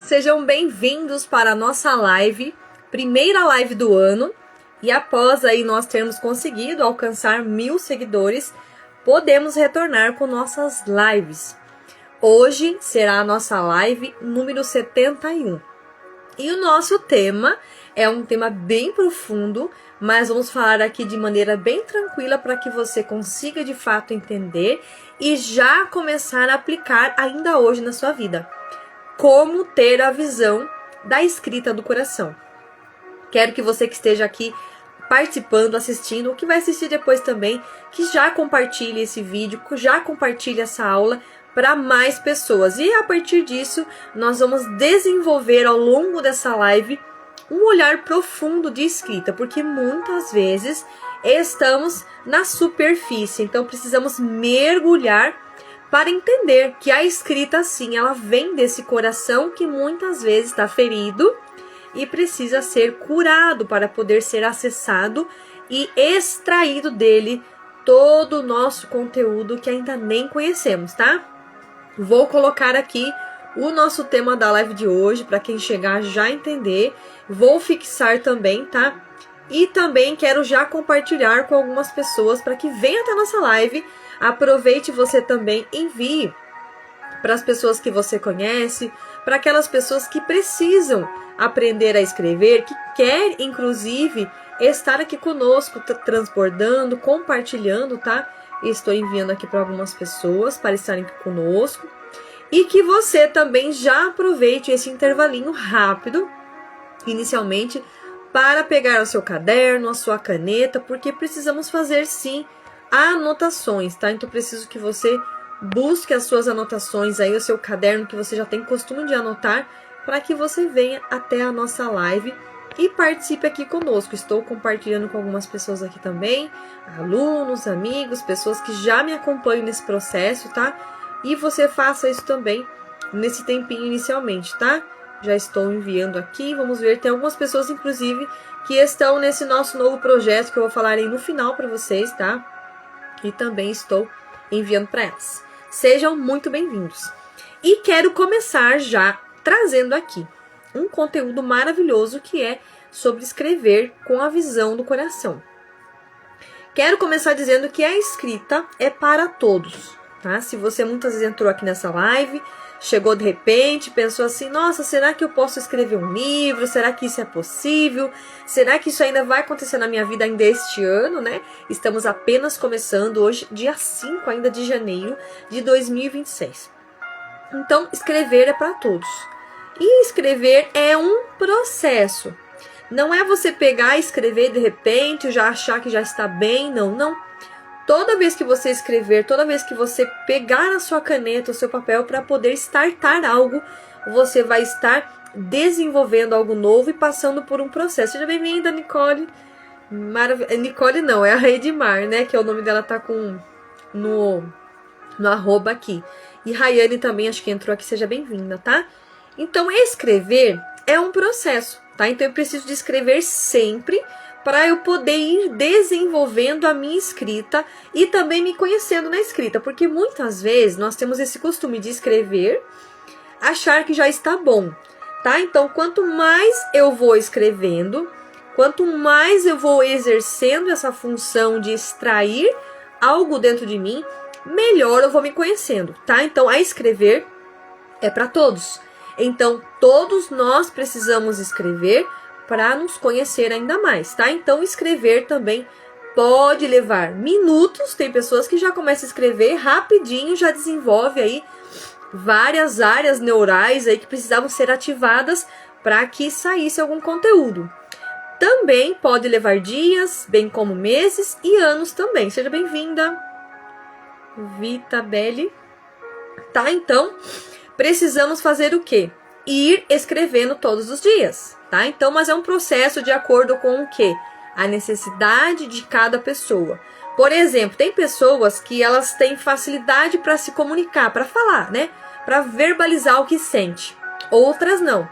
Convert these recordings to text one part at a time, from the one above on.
Sejam bem-vindos para a nossa live, primeira live do ano. E após aí nós termos conseguido alcançar 1000 seguidores, podemos retornar com nossas lives. Hoje será a nossa live número 71. E o nosso tema é um tema bem profundo, mas vamos falar aqui de maneira bem tranquila para que você consiga de fato entender e já começar a aplicar ainda hoje na sua vida. Como ter a visão da escrita do coração. Quero que você que esteja aqui participando, assistindo, ou que vai assistir depois também, que já compartilhe esse vídeo, que já compartilhe essa aula para mais pessoas. E a partir disso, nós vamos desenvolver ao longo dessa live um olhar profundo de escrita, porque muitas vezes estamos na superfície, então precisamos mergulhar para entender que a escrita, sim, ela vem desse coração que muitas vezes está ferido e precisa ser curado para poder ser acessado e extraído dele todo o nosso conteúdo que ainda nem conhecemos, tá? Vou colocar aqui o nosso tema da live de hoje para quem chegar já entender. Vou fixar também, tá? E também quero já compartilhar com algumas pessoas para que venham até a nossa live. Aproveite, você também envie para as pessoas que você conhece, para aquelas pessoas que precisam aprender a escrever, que quer inclusive estar aqui conosco, transbordando, compartilhando, tá? Estou enviando aqui para algumas pessoas para estarem aqui conosco. E que você também já aproveite esse intervalinho rápido, inicialmente, para pegar o seu caderno, a sua caneta, porque precisamos fazer sim anotações, tá? Então preciso que você busque as suas anotações aí, o seu caderno que você já tem costume de anotar, para que você venha até a nossa live e participe aqui conosco. Estou compartilhando com algumas pessoas aqui também, alunos, amigos, pessoas que já me acompanham nesse processo, tá? E você faça isso também nesse tempinho inicialmente, tá? Já estou enviando aqui, vamos ver, tem algumas pessoas inclusive que estão nesse nosso novo projeto que eu vou falar aí no final para vocês, tá? E também estou enviando para elas. Sejam muito bem-vindos. E quero começar já trazendo aqui um conteúdo maravilhoso que é sobre escrever com a visão do coração. Quero começar dizendo que a escrita é para todos, tá? Se você muitas vezes entrou aqui nessa live, chegou de repente, pensou assim, nossa, será que eu posso escrever um livro? Será que isso é possível? Será que isso ainda vai acontecer na minha vida ainda este ano, né? Estamos apenas começando hoje, dia 5 ainda de janeiro de 2026. Então, escrever é para todos. E escrever é um processo. Não é você pegar e escrever de repente, já achar que já está bem, não. Toda vez que você escrever, toda vez que você pegar a sua caneta, o seu papel para poder startar algo, você vai estar desenvolvendo algo novo e passando por um processo. Seja bem-vinda, Nicole. Nicole não, é a Edmar, né? Que é o nome dela, tá com no arroba aqui. E Rayane também, acho que entrou aqui, seja bem-vinda, tá? Então, escrever é um processo, tá? Então, eu preciso de escrever sempre para eu poder ir desenvolvendo a minha escrita e também me conhecendo na escrita, porque muitas vezes nós temos esse costume de escrever, achar que já está bom, tá? Então, quanto mais eu vou escrevendo, quanto mais eu vou exercendo essa função de extrair algo dentro de mim, melhor eu vou me conhecendo, tá? Então, a escrever é para todos. Então, todos nós precisamos escrever para nos conhecer ainda mais, tá? Então, escrever também pode levar minutos. Tem pessoas que já começam a escrever rapidinho, já desenvolve aí várias áreas neurais aí que precisavam ser ativadas para que saísse algum conteúdo. Também pode levar dias, bem como meses e anos também. Seja bem-vinda, Vitabelle. Tá? Então, precisamos fazer o quê? Ir escrevendo todos os dias, tá? Então, mas é um processo de acordo com o quê? A necessidade de cada pessoa. Por exemplo, tem pessoas que elas têm facilidade para se comunicar, para falar, né? Para verbalizar o que sente. Outras não.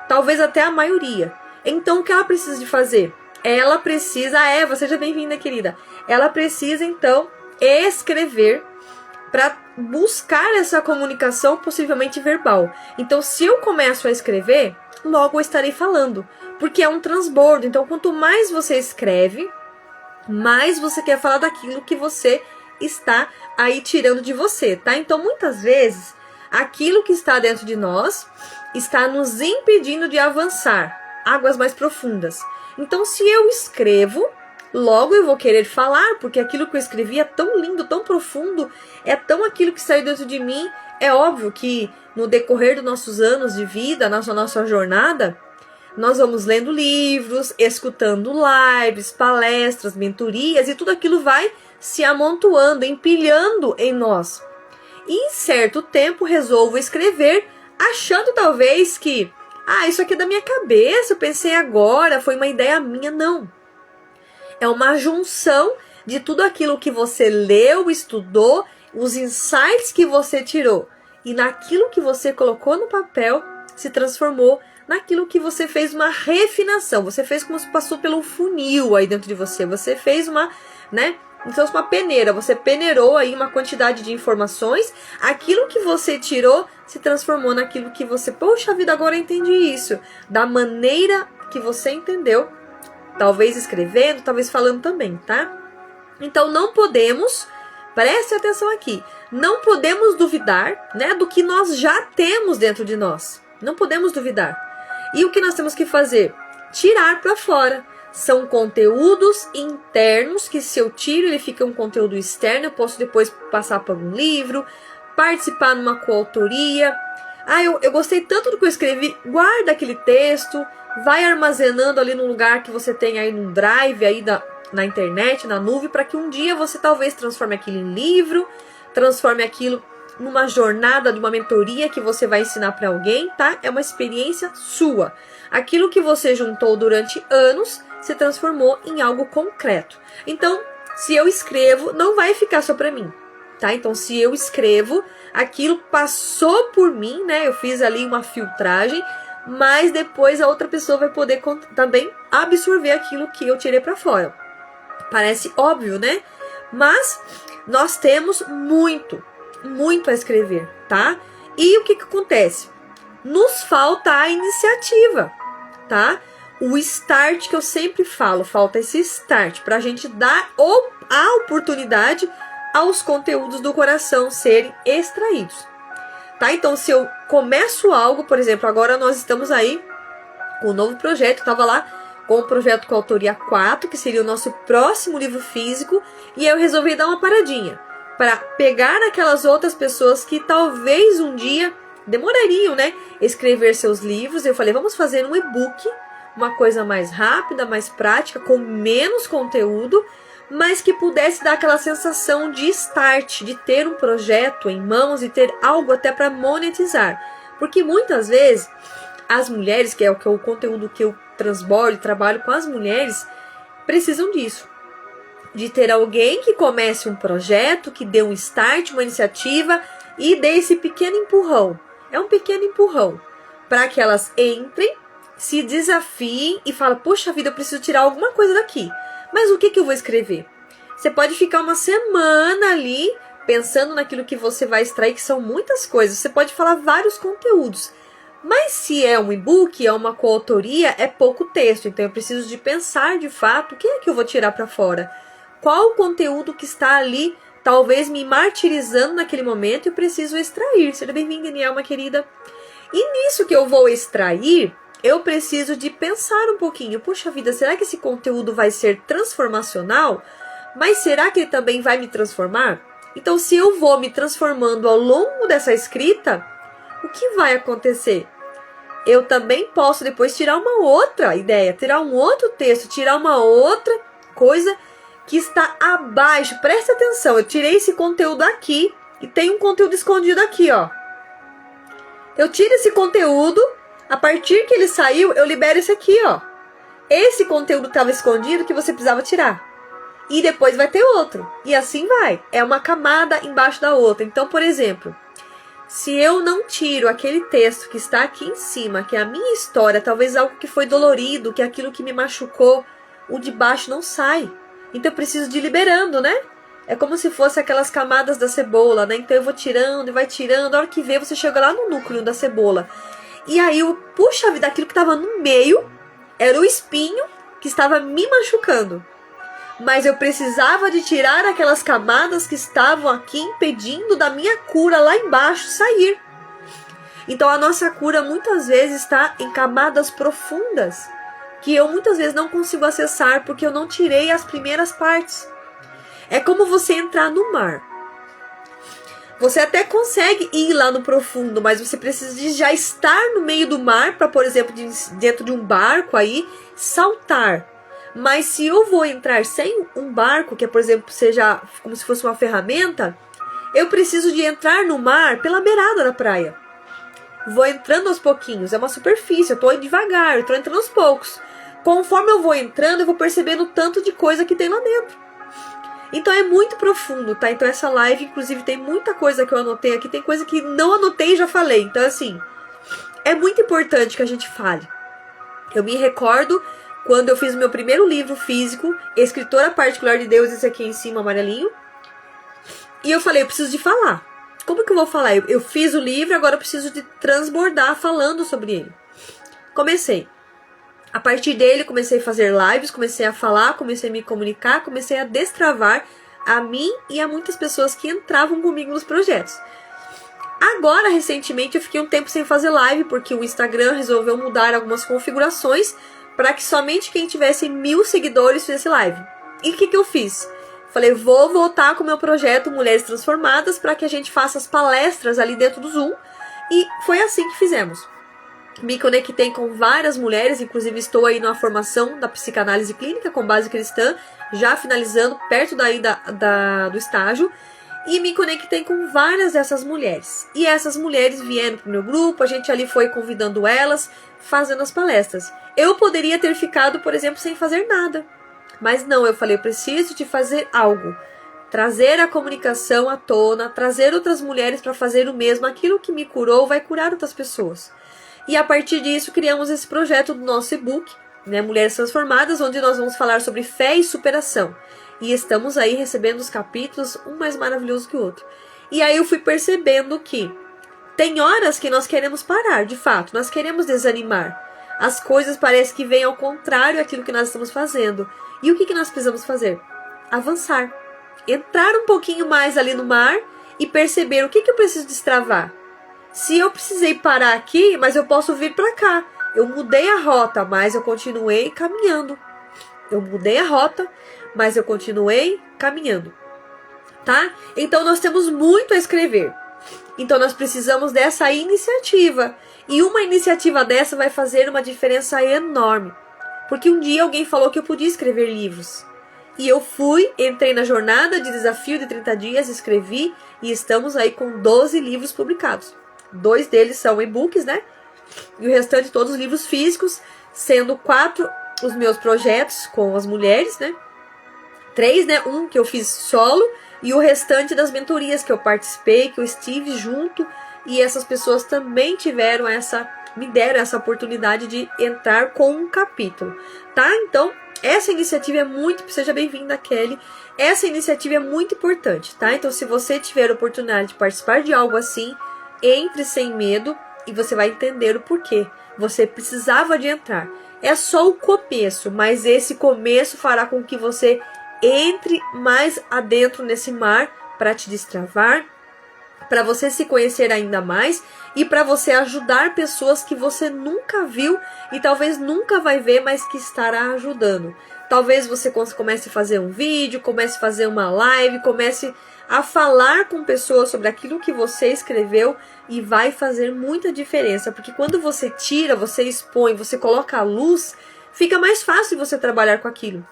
Talvez até a maioria. Então, o que ela precisa de fazer? Ela precisa, você seja bem-vinda, querida. Ela precisa, então, escrever para buscar essa comunicação possivelmente verbal. Então, se eu começo a escrever, logo eu estarei falando, porque é um transbordo. Então, quanto mais você escreve, mais você quer falar daquilo que você está aí tirando de você, tá? Então, muitas vezes, aquilo que está dentro de nós está nos impedindo de avançar águas mais profundas. Então, se eu escrevo, logo eu vou querer falar, porque aquilo que eu escrevi é tão lindo, tão profundo, é tão aquilo que saiu dentro de mim. É óbvio que no decorrer dos nossos anos de vida, na nossa jornada, nós vamos lendo livros, escutando lives, palestras, mentorias, e tudo aquilo vai se amontoando, empilhando em nós. E em certo tempo resolvo escrever, achando talvez que, isso aqui é da minha cabeça, eu pensei agora, foi uma ideia minha. Não. É uma junção de tudo aquilo que você leu, estudou, os insights que você tirou. E naquilo que você colocou no papel, se transformou naquilo que você fez uma refinação. Você fez como se passou pelo funil aí dentro de você. Você fez uma peneira. Você peneirou aí uma quantidade de informações. Aquilo que você tirou se transformou naquilo que você... Poxa vida, agora eu entendi isso. Da maneira que você entendeu. Talvez escrevendo, talvez falando também, tá? Então não podemos, preste atenção aqui, não podemos duvidar, né, do que nós já temos dentro de nós. Não podemos duvidar. E o que nós temos que fazer? Tirar para fora. São conteúdos internos que, se eu tiro, ele fica um conteúdo externo. Eu posso depois passar para um livro, participar numa coautoria. Eu gostei tanto do que eu escrevi. Guarda aquele texto, vai armazenando ali num lugar que você tem aí num drive aí na internet, na nuvem, para que um dia você talvez transforme aquilo em livro, transforme aquilo numa jornada de uma mentoria que você vai ensinar para alguém, tá? É uma experiência sua. Aquilo que você juntou durante anos se transformou em algo concreto. Então, se eu escrevo, não vai ficar só para mim, tá? Então, se eu escrevo, aquilo passou por mim, né? Eu fiz ali uma filtragem, mas depois a outra pessoa vai poder também absorver aquilo que eu tirei para fora. Parece óbvio, né? Mas nós temos muito a escrever, tá? E o que acontece? Nos falta a iniciativa, tá? O start que eu sempre falo, falta esse start para a gente dar a oportunidade aos conteúdos do coração serem extraídos, tá? Então, se eu começo algo, por exemplo, agora nós estamos aí com um novo projeto, estava lá com o projeto Coautoria 4, que seria o nosso próximo livro físico, e eu resolvi dar uma paradinha para pegar aquelas outras pessoas que talvez um dia demorariam, né, escrever seus livros. Eu falei, vamos fazer um e-book, uma coisa mais rápida, mais prática, com menos conteúdo, mas que pudesse dar aquela sensação de start, de ter um projeto em mãos e ter algo até para monetizar. Porque muitas vezes as mulheres, que é o conteúdo que eu transbordo e trabalho com as mulheres, precisam disso. De ter alguém que comece um projeto, que dê um start, uma iniciativa e dê esse pequeno empurrão. É um pequeno empurrão para que elas entrem, se desafiem e falem, poxa vida, eu preciso tirar alguma coisa daqui. Mas o que eu vou escrever? Você pode ficar uma semana ali pensando naquilo que você vai extrair, que são muitas coisas. Você pode falar vários conteúdos. Mas se é um e-book, é uma coautoria, é pouco texto. Então eu preciso de pensar de fato o que é que eu vou tirar para fora. Qual o conteúdo que está ali, talvez me martirizando naquele momento, e eu preciso extrair. Seja bem-vinda, Nielma, querida. E nisso que eu vou extrair, eu preciso de pensar um pouquinho. Poxa vida, será que esse conteúdo vai ser transformacional? Mas será que ele também vai me transformar? Então, se eu vou me transformando ao longo dessa escrita, o que vai acontecer? Eu também posso depois tirar uma outra ideia, tirar um outro texto, tirar uma outra coisa que está abaixo. Presta atenção, eu tirei esse conteúdo aqui e tem um conteúdo escondido aqui, ó. Eu tiro esse conteúdo, a partir que ele saiu, eu libero esse aqui, ó. Esse conteúdo estava escondido que você precisava tirar. E depois vai ter outro. E assim vai. É uma camada embaixo da outra. Então, por exemplo, se eu não tiro aquele texto que está aqui em cima, que é a minha história, talvez algo que foi dolorido, que é aquilo que me machucou, o de baixo não sai. Então eu preciso de ir liberando, né? É como se fosse aquelas camadas da cebola, né? Então eu vou tirando e vai tirando. A hora que vê, você chega lá no núcleo da cebola. E aí, puxa vida, aquilo que estava no meio era o espinho que estava me machucando. Mas eu precisava de tirar aquelas camadas que estavam aqui impedindo da minha cura lá embaixo sair. Então a nossa cura muitas vezes está em camadas profundas, que eu muitas vezes não consigo acessar porque eu não tirei as primeiras partes. É como você entrar no mar. Você até consegue ir lá no profundo, mas você precisa de já estar no meio do mar para, por exemplo, dentro de um barco aí, saltar. Mas se eu vou entrar sem um barco, que, por exemplo, seja como se fosse uma ferramenta, eu preciso de entrar no mar pela beirada da praia. Vou entrando aos pouquinhos, é uma superfície, eu tô indo devagar, eu tô entrando aos poucos. Conforme eu vou entrando, eu vou percebendo o tanto de coisa que tem lá dentro. Então é muito profundo, tá? Então essa live, inclusive, tem muita coisa que eu anotei aqui, tem coisa que não anotei e já falei. Então, assim, é muito importante que a gente fale. Eu me recordo quando eu fiz o meu primeiro livro físico, Escritora Particular de Deus, esse aqui em cima, amarelinho. E eu falei, eu preciso de falar. Como que eu vou falar? Eu fiz o livro, agora eu preciso de transbordar falando sobre ele. Comecei. A partir dele, comecei a fazer lives, comecei a falar, comecei a me comunicar, comecei a destravar a mim e a muitas pessoas que entravam comigo nos projetos. Agora, recentemente, eu fiquei um tempo sem fazer live, porque o Instagram resolveu mudar algumas configurações para que somente quem tivesse 1000 seguidores fizesse live. E o que eu fiz? Falei, vou voltar com o meu projeto Mulheres Transformadas para que a gente faça as palestras ali dentro do Zoom. E foi assim que fizemos. Me conectei com várias mulheres, inclusive estou aí na formação da psicanálise clínica com base cristã, já finalizando, perto daí do estágio, e me conectei com várias dessas mulheres. E essas mulheres vieram para o meu grupo, a gente ali foi convidando elas, fazendo as palestras. Eu poderia ter ficado, por exemplo, sem fazer nada, mas não, eu falei, eu preciso de fazer algo. Trazer a comunicação à tona, trazer outras mulheres para fazer o mesmo, aquilo que me curou vai curar outras pessoas. E a partir disso, criamos esse projeto do nosso e-book, né, Mulheres Transformadas, onde nós vamos falar sobre fé e superação. E estamos aí recebendo os capítulos, um mais maravilhoso que o outro. E aí eu fui percebendo que tem horas que nós queremos parar, de fato, nós queremos desanimar. As coisas parecem que vêm ao contrário daquilo que nós estamos fazendo. E o que nós precisamos fazer? Avançar. Entrar um pouquinho mais ali no mar e perceber o que eu preciso destravar. Se eu precisei parar aqui, mas eu posso vir para cá. Eu mudei a rota, mas eu continuei caminhando. Eu mudei a rota, mas eu continuei caminhando. Tá? Então nós temos muito a escrever. Então nós precisamos dessa iniciativa. E uma iniciativa dessa vai fazer uma diferença enorme. Porque um dia alguém falou que eu podia escrever livros. E eu fui, entrei na jornada de desafio de 30 dias, escrevi e estamos aí com 12 livros publicados. 2 deles são e-books, né? E o restante todos os livros físicos, sendo 4 os meus projetos com as mulheres, né? 3, né? Um que eu fiz solo e o restante das mentorias que eu participei, que eu estive junto e essas pessoas também me deram essa oportunidade de entrar com um capítulo, tá? Então, essa iniciativa é muito, seja bem-vinda, Kelly. Essa iniciativa é muito importante, tá? Então, se você tiver a oportunidade de participar de algo assim, entre sem medo e você vai entender o porquê. Você precisava de entrar. É só o começo, mas esse começo fará com que você entre mais adentro nesse mar para te destravar, para você se conhecer ainda mais e para você ajudar pessoas que você nunca viu e talvez nunca vai ver, mas que estará ajudando. Talvez você comece a fazer um vídeo, comece a fazer uma live, comece a falar com pessoas sobre aquilo que você escreveu e vai fazer muita diferença, porque quando você tira, você expõe, você coloca a luz, fica mais fácil você trabalhar com aquilo.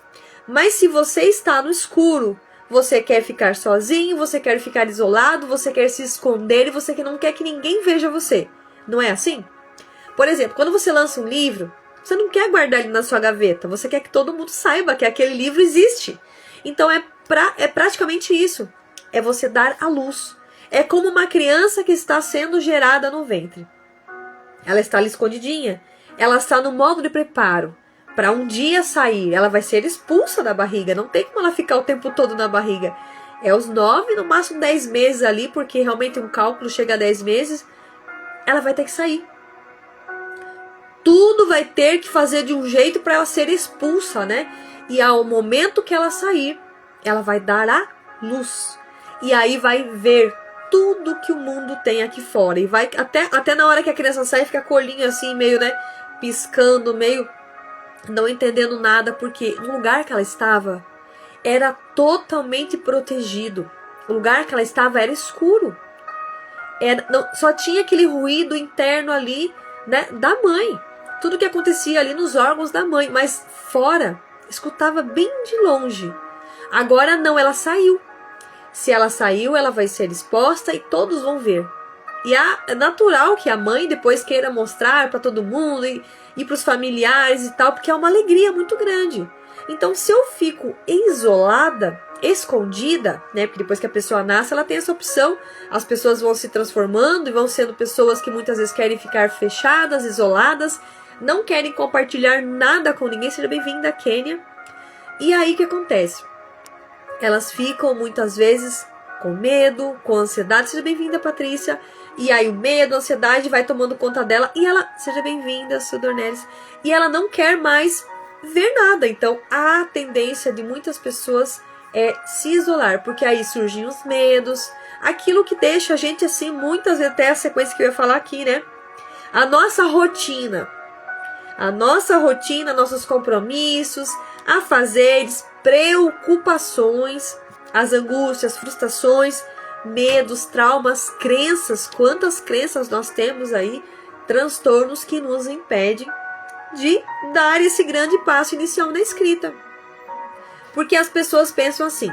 Mas se você está no escuro, você quer ficar sozinho, você quer ficar isolado, você quer se esconder e você não quer que ninguém veja você. Não é assim? Por exemplo, quando você lança um livro, você não quer guardar ele na sua gaveta, você quer que todo mundo saiba que aquele livro existe. Então é praticamente isso. É você dar a luz. É como uma criança que está sendo gerada no ventre. Ela está ali escondidinha. Ela está no modo de preparo. Para um dia sair, ela vai ser expulsa da barriga. Não tem como ela ficar o tempo todo na barriga. É os 9, no máximo 10 meses ali, porque realmente um cálculo chega a 10 meses, ela vai ter que sair. Tudo vai ter que fazer de um jeito para ela ser expulsa, né? E ao momento que ela sair, ela vai dar a luz. E aí vai ver tudo que o mundo tem aqui fora. E vai até na hora que a criança sai, fica com o olhinho assim, meio, né? Piscando, meio não entendendo nada, porque o lugar que ela estava era totalmente protegido. O lugar que ela estava era escuro. Só tinha aquele ruído interno ali, né, da mãe. Tudo que acontecia ali nos órgãos da mãe, mas fora, escutava bem de longe. Agora não, ela saiu. Se ela saiu, ela vai ser exposta e todos vão ver. E é natural que a mãe depois queira mostrar para todo mundo e para os familiares e tal, porque é uma alegria muito grande. Então, se eu fico isolada, escondida, né? Porque depois que a pessoa nasce, ela tem essa opção. As pessoas vão se transformando e vão sendo pessoas que muitas vezes querem ficar fechadas, isoladas, não querem compartilhar nada com ninguém. Seja bem-vinda, Kênia. E aí o que acontece? Elas ficam muitas vezes com medo, com ansiedade. Seja bem-vinda, Patrícia. E aí o medo, a ansiedade vai tomando conta dela. E ela, seja bem-vinda, Sr. Dornelles. E ela não quer mais ver nada. Então a tendência de muitas pessoas é se isolar, porque aí surgem os medos, aquilo que deixa a gente assim, muitas vezes, até a sequência que eu ia falar aqui, né? A nossa rotina, nossos compromissos, afazeres, preocupações, as angústias, frustrações, medos, traumas, crenças. Quantas crenças nós temos aí, transtornos que nos impedem de dar esse grande passo inicial na escrita. Porque as pessoas pensam assim: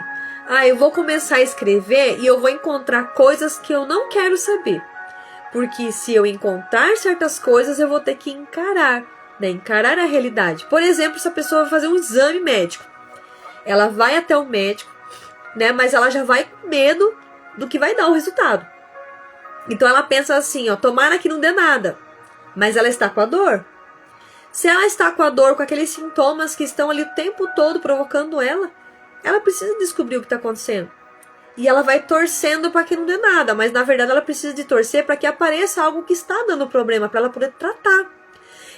eu vou começar a escrever e eu vou encontrar coisas que eu não quero saber. Porque se eu encontrar certas coisas, eu vou ter que encarar, né? Encarar a realidade. Por exemplo, se a pessoa vai fazer um exame médico, ela vai até o médico, né? Mas ela já vai com medo do que vai dar o resultado. Então ela pensa assim, tomara que não dê nada. Mas ela está com a dor. Se ela está com a dor, com aqueles sintomas que estão ali o tempo todo provocando ela precisa descobrir o que está acontecendo. E ela vai torcendo para que não dê nada, mas na verdade ela precisa de torcer para que apareça algo que está dando problema, para ela poder tratar.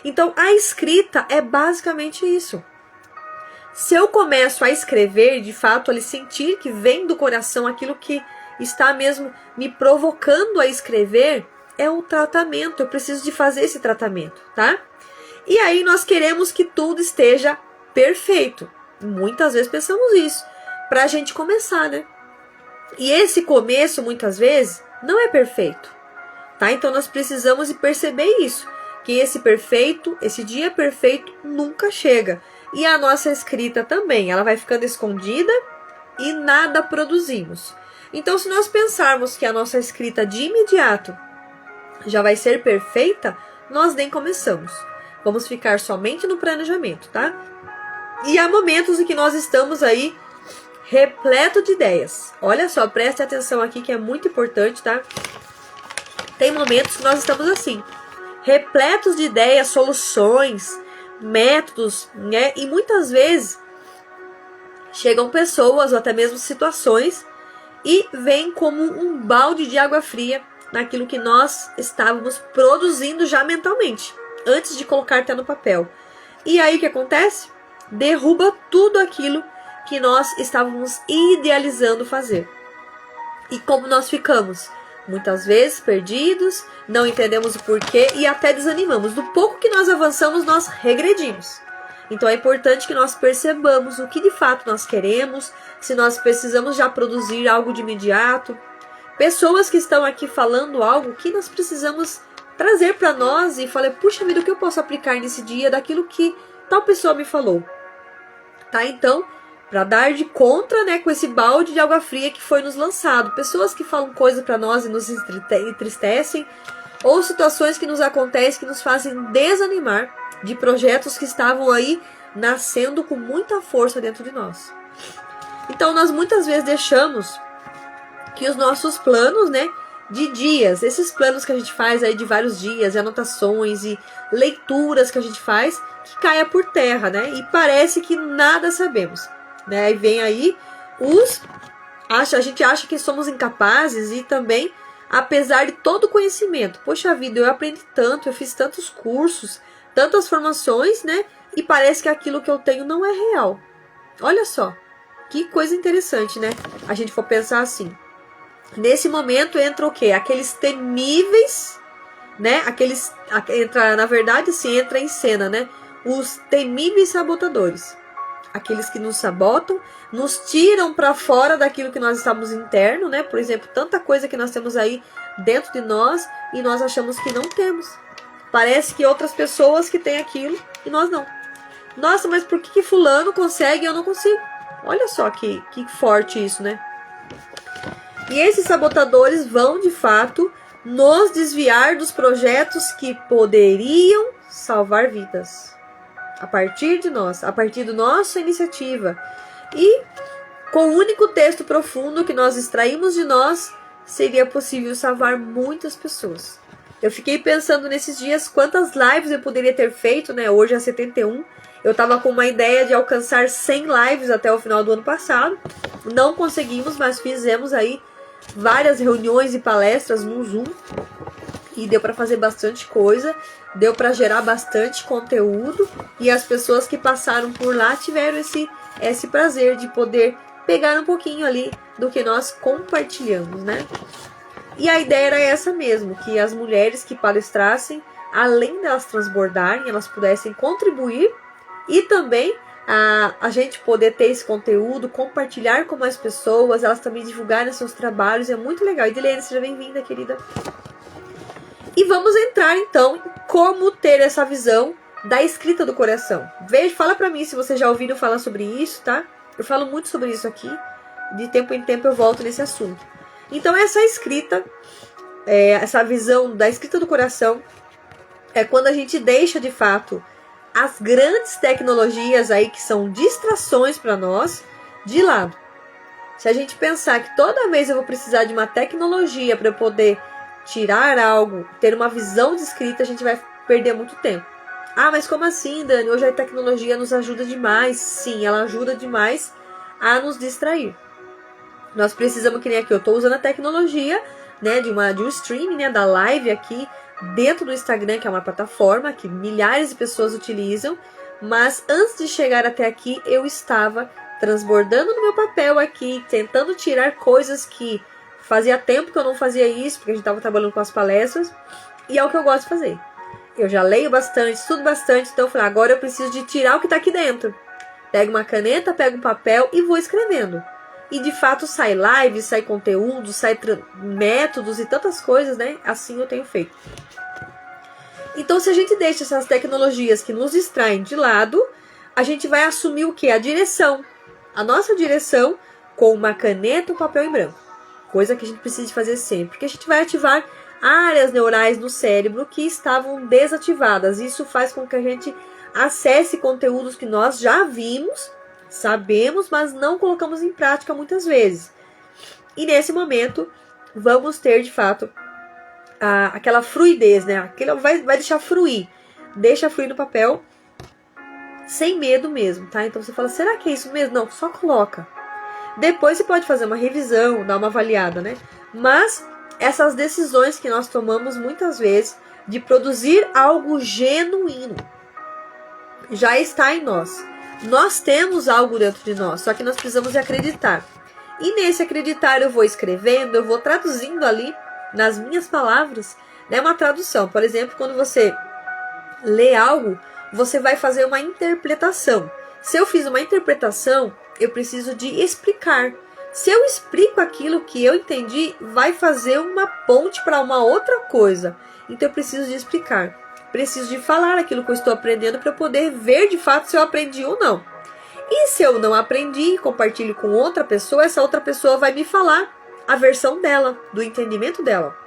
Então a escrita é basicamente isso. Se eu começo a escrever, de fato, ali sentir que vem do coração aquilo que está mesmo me provocando a escrever, é o tratamento. Eu preciso de fazer esse tratamento, tá? E aí nós queremos que tudo esteja perfeito. Muitas vezes pensamos isso, pra gente começar, né? E esse começo, muitas vezes, não é perfeito, tá? Então nós precisamos de perceber isso, que esse perfeito, esse dia perfeito nunca chega. E a nossa escrita também, ela vai ficando escondida e nada produzimos. Então, se nós pensarmos que a nossa escrita de imediato já vai ser perfeita, nós nem começamos. Vamos ficar somente no planejamento, tá? E há momentos em que nós estamos aí repleto de ideias. Olha só, preste atenção aqui que é muito importante, tá? Tem momentos que nós estamos assim, repletos de ideias, soluções, métodos, né? E muitas vezes chegam pessoas ou até mesmo situações e vêm como um balde de água fria naquilo que nós estávamos produzindo já mentalmente, antes de colocar até no papel. E aí o que acontece? Derruba tudo aquilo que nós estávamos idealizando fazer. E como nós ficamos? Muitas vezes perdidos, não entendemos o porquê e até desanimamos. Do pouco que nós avançamos, nós regredimos. Então é importante que nós percebamos o que de fato nós queremos, se nós precisamos já produzir algo de imediato. Pessoas que estão aqui falando algo que nós precisamos trazer para nós e falar, puxa vida, o que eu posso aplicar nesse dia daquilo que tal pessoa me falou. Tá? Então, para dar de contra, né, com esse balde de água fria que foi nos lançado. Pessoas que falam coisas para nós e nos entristecem, ou situações que nos acontecem que nos fazem desanimar de projetos que estavam aí nascendo com muita força dentro de nós. Então, nós muitas vezes deixamos que os nossos planos, né, de dias, esses planos que a gente faz aí de vários dias, e anotações e leituras que a gente faz, que caia por terra, né? E parece que nada sabemos, né? E vem aí os A gente acha que somos incapazes e também, apesar de todo o conhecimento, poxa vida, eu aprendi tanto, eu fiz tantos cursos, tantas formações, né? E parece que aquilo que eu tenho não é real. Olha só, que coisa interessante, né? A gente for pensar assim. Nesse momento entra o quê? Aqueles temíveis, né? Na verdade, assim, entra em cena, né? Os temíveis sabotadores. Aqueles que nos sabotam, nos tiram para fora daquilo que nós estamos interno, né? Por exemplo, tanta coisa que nós temos aí dentro de nós e nós achamos que não temos. Parece que outras pessoas que têm aquilo e nós não. Nossa, mas por que fulano consegue e eu não consigo? Olha só que forte isso, né? E esses sabotadores vão, de fato, nos desviar dos projetos que poderiam salvar vidas. A partir de nós, a partir da nossa iniciativa. E com o único texto profundo que nós extraímos de nós, seria possível salvar muitas pessoas. Eu fiquei pensando nesses dias quantas lives eu poderia ter feito, né? Hoje é 71. Eu estava com uma ideia de alcançar 100 lives até o final do ano passado. Não conseguimos, mas fizemos aí várias reuniões e palestras no Zoom. E deu para fazer bastante coisa, deu para gerar bastante conteúdo e as pessoas que passaram por lá tiveram esse prazer de poder pegar um pouquinho ali do que nós compartilhamos, né? E a ideia era essa mesmo, que as mulheres que palestrassem, além delas transbordarem, elas pudessem contribuir e também a gente poder ter esse conteúdo, compartilhar com mais pessoas, elas também divulgarem seus trabalhos, é muito legal. Edilene, seja bem-vinda, querida. E vamos entrar então em como ter essa visão da escrita do coração. Veja, fala pra mim se você já ouviu falar sobre isso, tá? Eu falo muito sobre isso aqui. De tempo em tempo eu volto nesse assunto. Então essa escrita, essa visão da escrita do coração, é quando a gente deixa de fato as grandes tecnologias aí que são distrações para nós de lado. Se a gente pensar que toda vez eu vou precisar de uma tecnologia para eu poder tirar algo, ter uma visão de escrita, a gente vai perder muito tempo. Ah, mas como assim, Dani? Hoje a tecnologia nos ajuda demais. Sim, ela ajuda demais a nos distrair. Nós precisamos, que nem aqui, eu estou usando a tecnologia, né, de um streaming, né, da live aqui dentro do Instagram, que é uma plataforma que milhares de pessoas utilizam, mas antes de chegar até aqui, eu estava transbordando no meu papel aqui, tentando tirar coisas que fazia tempo que eu não fazia isso, porque a gente estava trabalhando com as palestras, e é o que eu gosto de fazer. Eu já leio bastante, estudo bastante, então eu falei, agora eu preciso de tirar o que está aqui dentro. Pego uma caneta, pego um papel e vou escrevendo. E de fato sai live, sai conteúdo, sai métodos e tantas coisas, né? Assim eu tenho feito. Então se a gente deixa essas tecnologias que nos distraem de lado, a gente vai assumir o quê? A direção. A nossa direção com uma caneta e um papel em branco. Coisa que a gente precisa de fazer sempre. Porque a gente vai ativar áreas neurais no cérebro que estavam desativadas. Isso faz com que a gente acesse conteúdos que nós já vimos, sabemos, mas não colocamos em prática muitas vezes. E nesse momento, vamos ter de fato aquela fluidez, né? Aquilo vai deixar fluir. Deixa fluir no papel, sem medo mesmo, tá? Então você fala, será que é isso mesmo? Não, só coloca. Depois você pode fazer uma revisão, dar uma avaliada, né? Mas essas decisões que nós tomamos muitas vezes de produzir algo genuíno já está em nós. Nós temos algo dentro de nós, só que nós precisamos acreditar. E nesse acreditar eu vou escrevendo, eu vou traduzindo ali nas minhas palavras, né? Uma tradução. Por exemplo, quando você lê algo, você vai fazer uma interpretação. Se eu fiz uma interpretação, eu preciso de explicar. Se eu explico aquilo que eu entendi, vai fazer uma ponte para uma outra coisa. Então eu preciso de explicar. Preciso de falar aquilo que eu estou aprendendo para poder ver de fato se eu aprendi ou não. E se eu não aprendi e compartilho com outra pessoa, essa outra pessoa vai me falar a versão dela, do entendimento dela.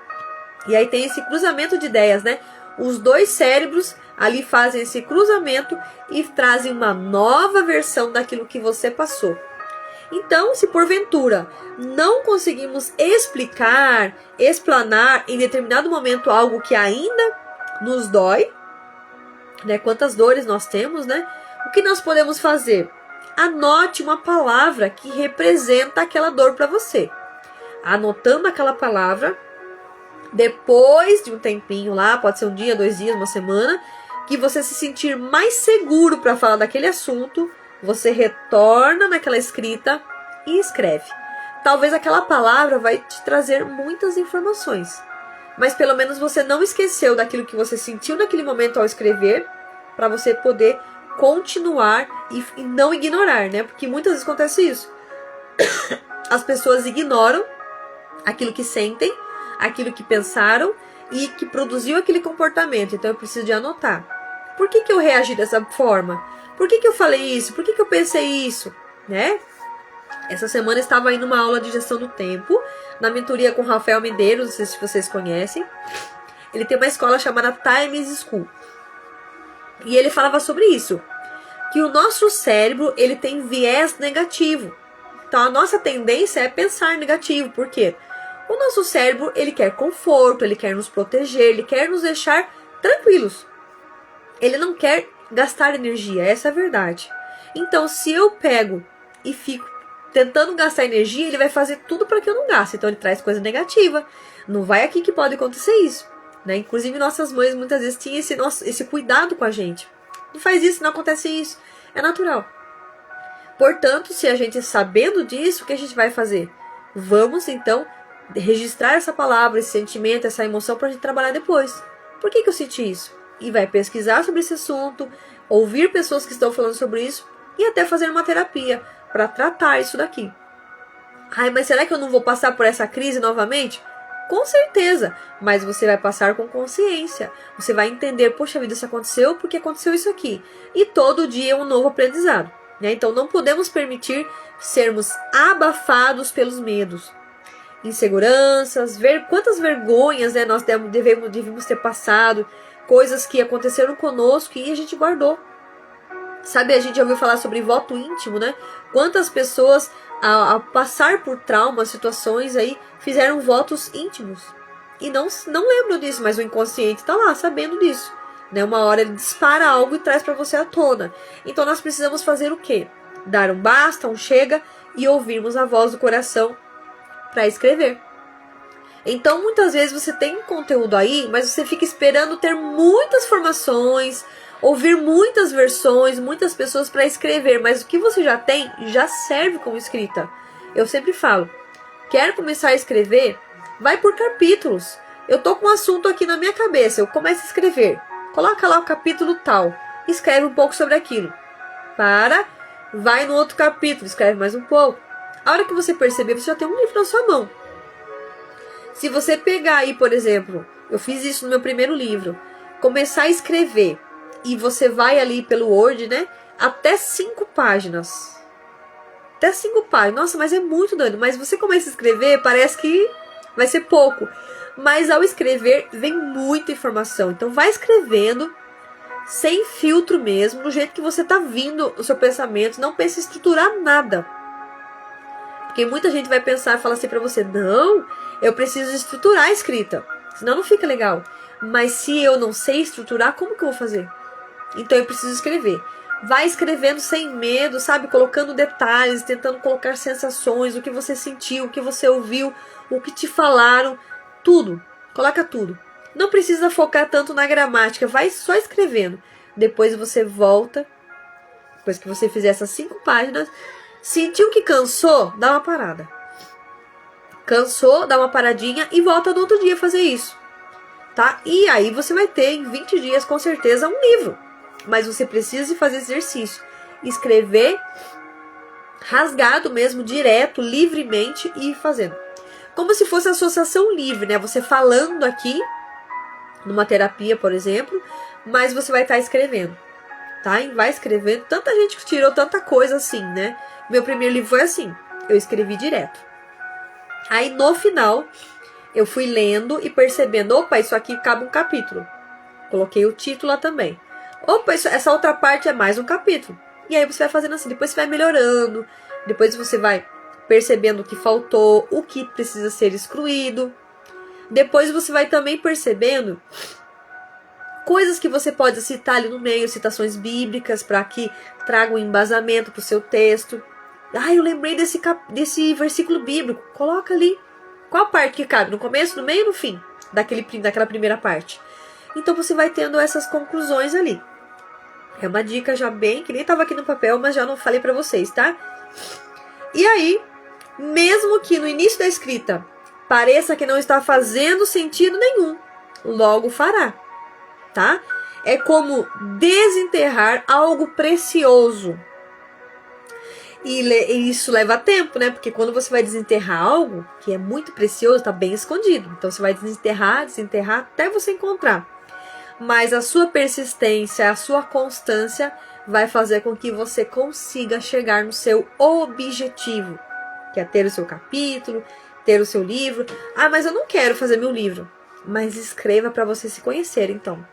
E aí tem esse cruzamento de ideias, né? Os dois cérebros ali fazem esse cruzamento e trazem uma nova versão daquilo que você passou. Então, se porventura não conseguimos explicar, explanar em determinado momento algo que ainda nos dói, né? Quantas dores nós temos, né? O que nós podemos fazer? anote uma palavra que representa aquela dor para você. Anotando aquela palavra, depois de um tempinho lá, pode ser um dia, 2 dias, uma semana, que você se sentir mais seguro para falar daquele assunto, você retorna naquela escrita e escreve. Talvez aquela palavra vai te trazer muitas informações, mas pelo menos você não esqueceu daquilo que você sentiu naquele momento ao escrever, para você poder continuar e não ignorar, né? Porque muitas vezes acontece isso. As pessoas ignoram aquilo que sentem, aquilo que pensaram e que produziu aquele comportamento. Então eu preciso de anotar. Por que eu reagi dessa forma? Por que eu falei isso? Por que eu pensei isso? Né? Essa semana eu estava indo numa aula de gestão do tempo, na mentoria com Rafael Medeiros, não sei se vocês conhecem. Ele tem uma escola chamada Times School. E ele falava sobre isso, que o nosso cérebro ele tem viés negativo. Então a nossa tendência é pensar negativo. Por quê? O nosso cérebro ele quer conforto, ele quer nos proteger, ele quer nos deixar tranquilos. Ele não quer gastar energia, essa é a verdade. Então se eu pego e fico tentando gastar energia, ele vai fazer tudo para que eu não gaste. Então ele traz coisa negativa. Não vai aqui que pode acontecer isso. Né? Inclusive nossas mães muitas vezes tinham esse cuidado com a gente. Não faz isso, não acontece isso. É natural. Portanto, se a gente sabendo disso, o que a gente vai fazer? Vamos então registrar essa palavra, esse sentimento, essa emoção para a gente trabalhar depois. Por que eu senti isso? E vai pesquisar sobre esse assunto, ouvir pessoas que estão falando sobre isso e até fazer uma terapia para tratar isso daqui. Ai, mas será que eu não vou passar por essa crise novamente? Com certeza, mas você vai passar com consciência. Você vai entender, poxa vida, isso aconteceu porque aconteceu isso aqui. E todo dia é um novo aprendizado. Né? Então não podemos permitir sermos abafados pelos medos, inseguranças, ver quantas vergonhas, né, nós devíamos ter passado, coisas que aconteceram conosco e a gente guardou. Sabe, a gente já ouviu falar sobre voto íntimo, né? Quantas pessoas, ao passar por traumas, situações aí, fizeram votos íntimos. E não lembram disso, mas o inconsciente está lá, sabendo disso. Né? Uma hora ele dispara algo e traz para você à tona. Então nós precisamos fazer o quê? Dar um basta, um chega e ouvirmos a voz do coração para escrever. Então muitas vezes você tem conteúdo aí, mas você fica esperando ter muitas informações, ouvir muitas versões, muitas pessoas para escrever, mas o que você já tem já serve como escrita. Eu sempre falo, quer começar a escrever? Vai por capítulos. Eu tô com um assunto aqui na minha cabeça, eu começo a escrever. Coloca lá o capítulo tal, escreve um pouco sobre aquilo. Vai no outro capítulo, escreve mais um pouco. A hora que você perceber, você já tem um livro na sua mão. Se você pegar aí, por exemplo, eu fiz isso no meu primeiro livro, começar a escrever, e você vai ali pelo Word, né? Até 5 páginas. Até 5 páginas. Nossa, mas é muito doido. Mas você começa a escrever, parece que vai ser pouco. Mas ao escrever, vem muita informação. Então vai escrevendo, sem filtro mesmo, do jeito que você tá vindo o seu pensamento. Não pense em estruturar nada. Porque muita gente vai pensar e falar assim pra você, não, eu preciso estruturar a escrita. Senão não fica legal. Mas se eu não sei estruturar, como que eu vou fazer? Então eu preciso escrever. Vai escrevendo sem medo, sabe? Colocando detalhes, tentando colocar sensações, o que você sentiu, o que você ouviu, o que te falaram, tudo. Coloca tudo. Não precisa focar tanto na gramática, vai só escrevendo. Depois você volta, depois que você fizer essas 5 páginas, sentiu que cansou, dá uma parada. Cansou, dá uma paradinha e volta no outro dia fazer isso. Tá? E aí você vai ter em 20 dias com certeza um livro. Mas você precisa fazer exercício. Escrever rasgado mesmo, direto, livremente e ir fazendo. Como se fosse associação livre, né? Você falando aqui, numa terapia, por exemplo, mas você vai estar escrevendo. Tá? E vai escrevendo. Tanta gente que tirou tanta coisa assim, né? Meu primeiro livro foi assim. Eu escrevi direto. Aí no final, eu fui lendo e percebendo, opa, isso aqui cabe um capítulo. Coloquei o título lá também. Opa, essa outra parte é mais um capítulo. E aí você vai fazendo assim, depois você vai melhorando, depois você vai percebendo o que faltou, o que precisa ser excluído. Depois você vai também percebendo coisas que você pode citar ali no meio, citações bíblicas para que tragam um embasamento para o seu texto. Eu lembrei desse versículo bíblico. Coloca ali. Qual parte que cabe? No começo, no meio ou no fim daquela primeira parte? Então você vai tendo essas conclusões ali. É uma dica já bem, que nem estava aqui no papel, mas já não falei para vocês, tá? E aí, mesmo que no início da escrita pareça que não está fazendo sentido nenhum, logo fará, tá? É como desenterrar algo precioso. E isso leva tempo, né? Porque quando você vai desenterrar algo que é muito precioso, está bem escondido. Então você vai desenterrar até você encontrar. Mas a sua persistência, a sua constância vai fazer com que você consiga chegar no seu objetivo, que é ter o seu capítulo, ter o seu livro. Mas eu não quero fazer meu livro. Mas escreva para você se conhecer, então.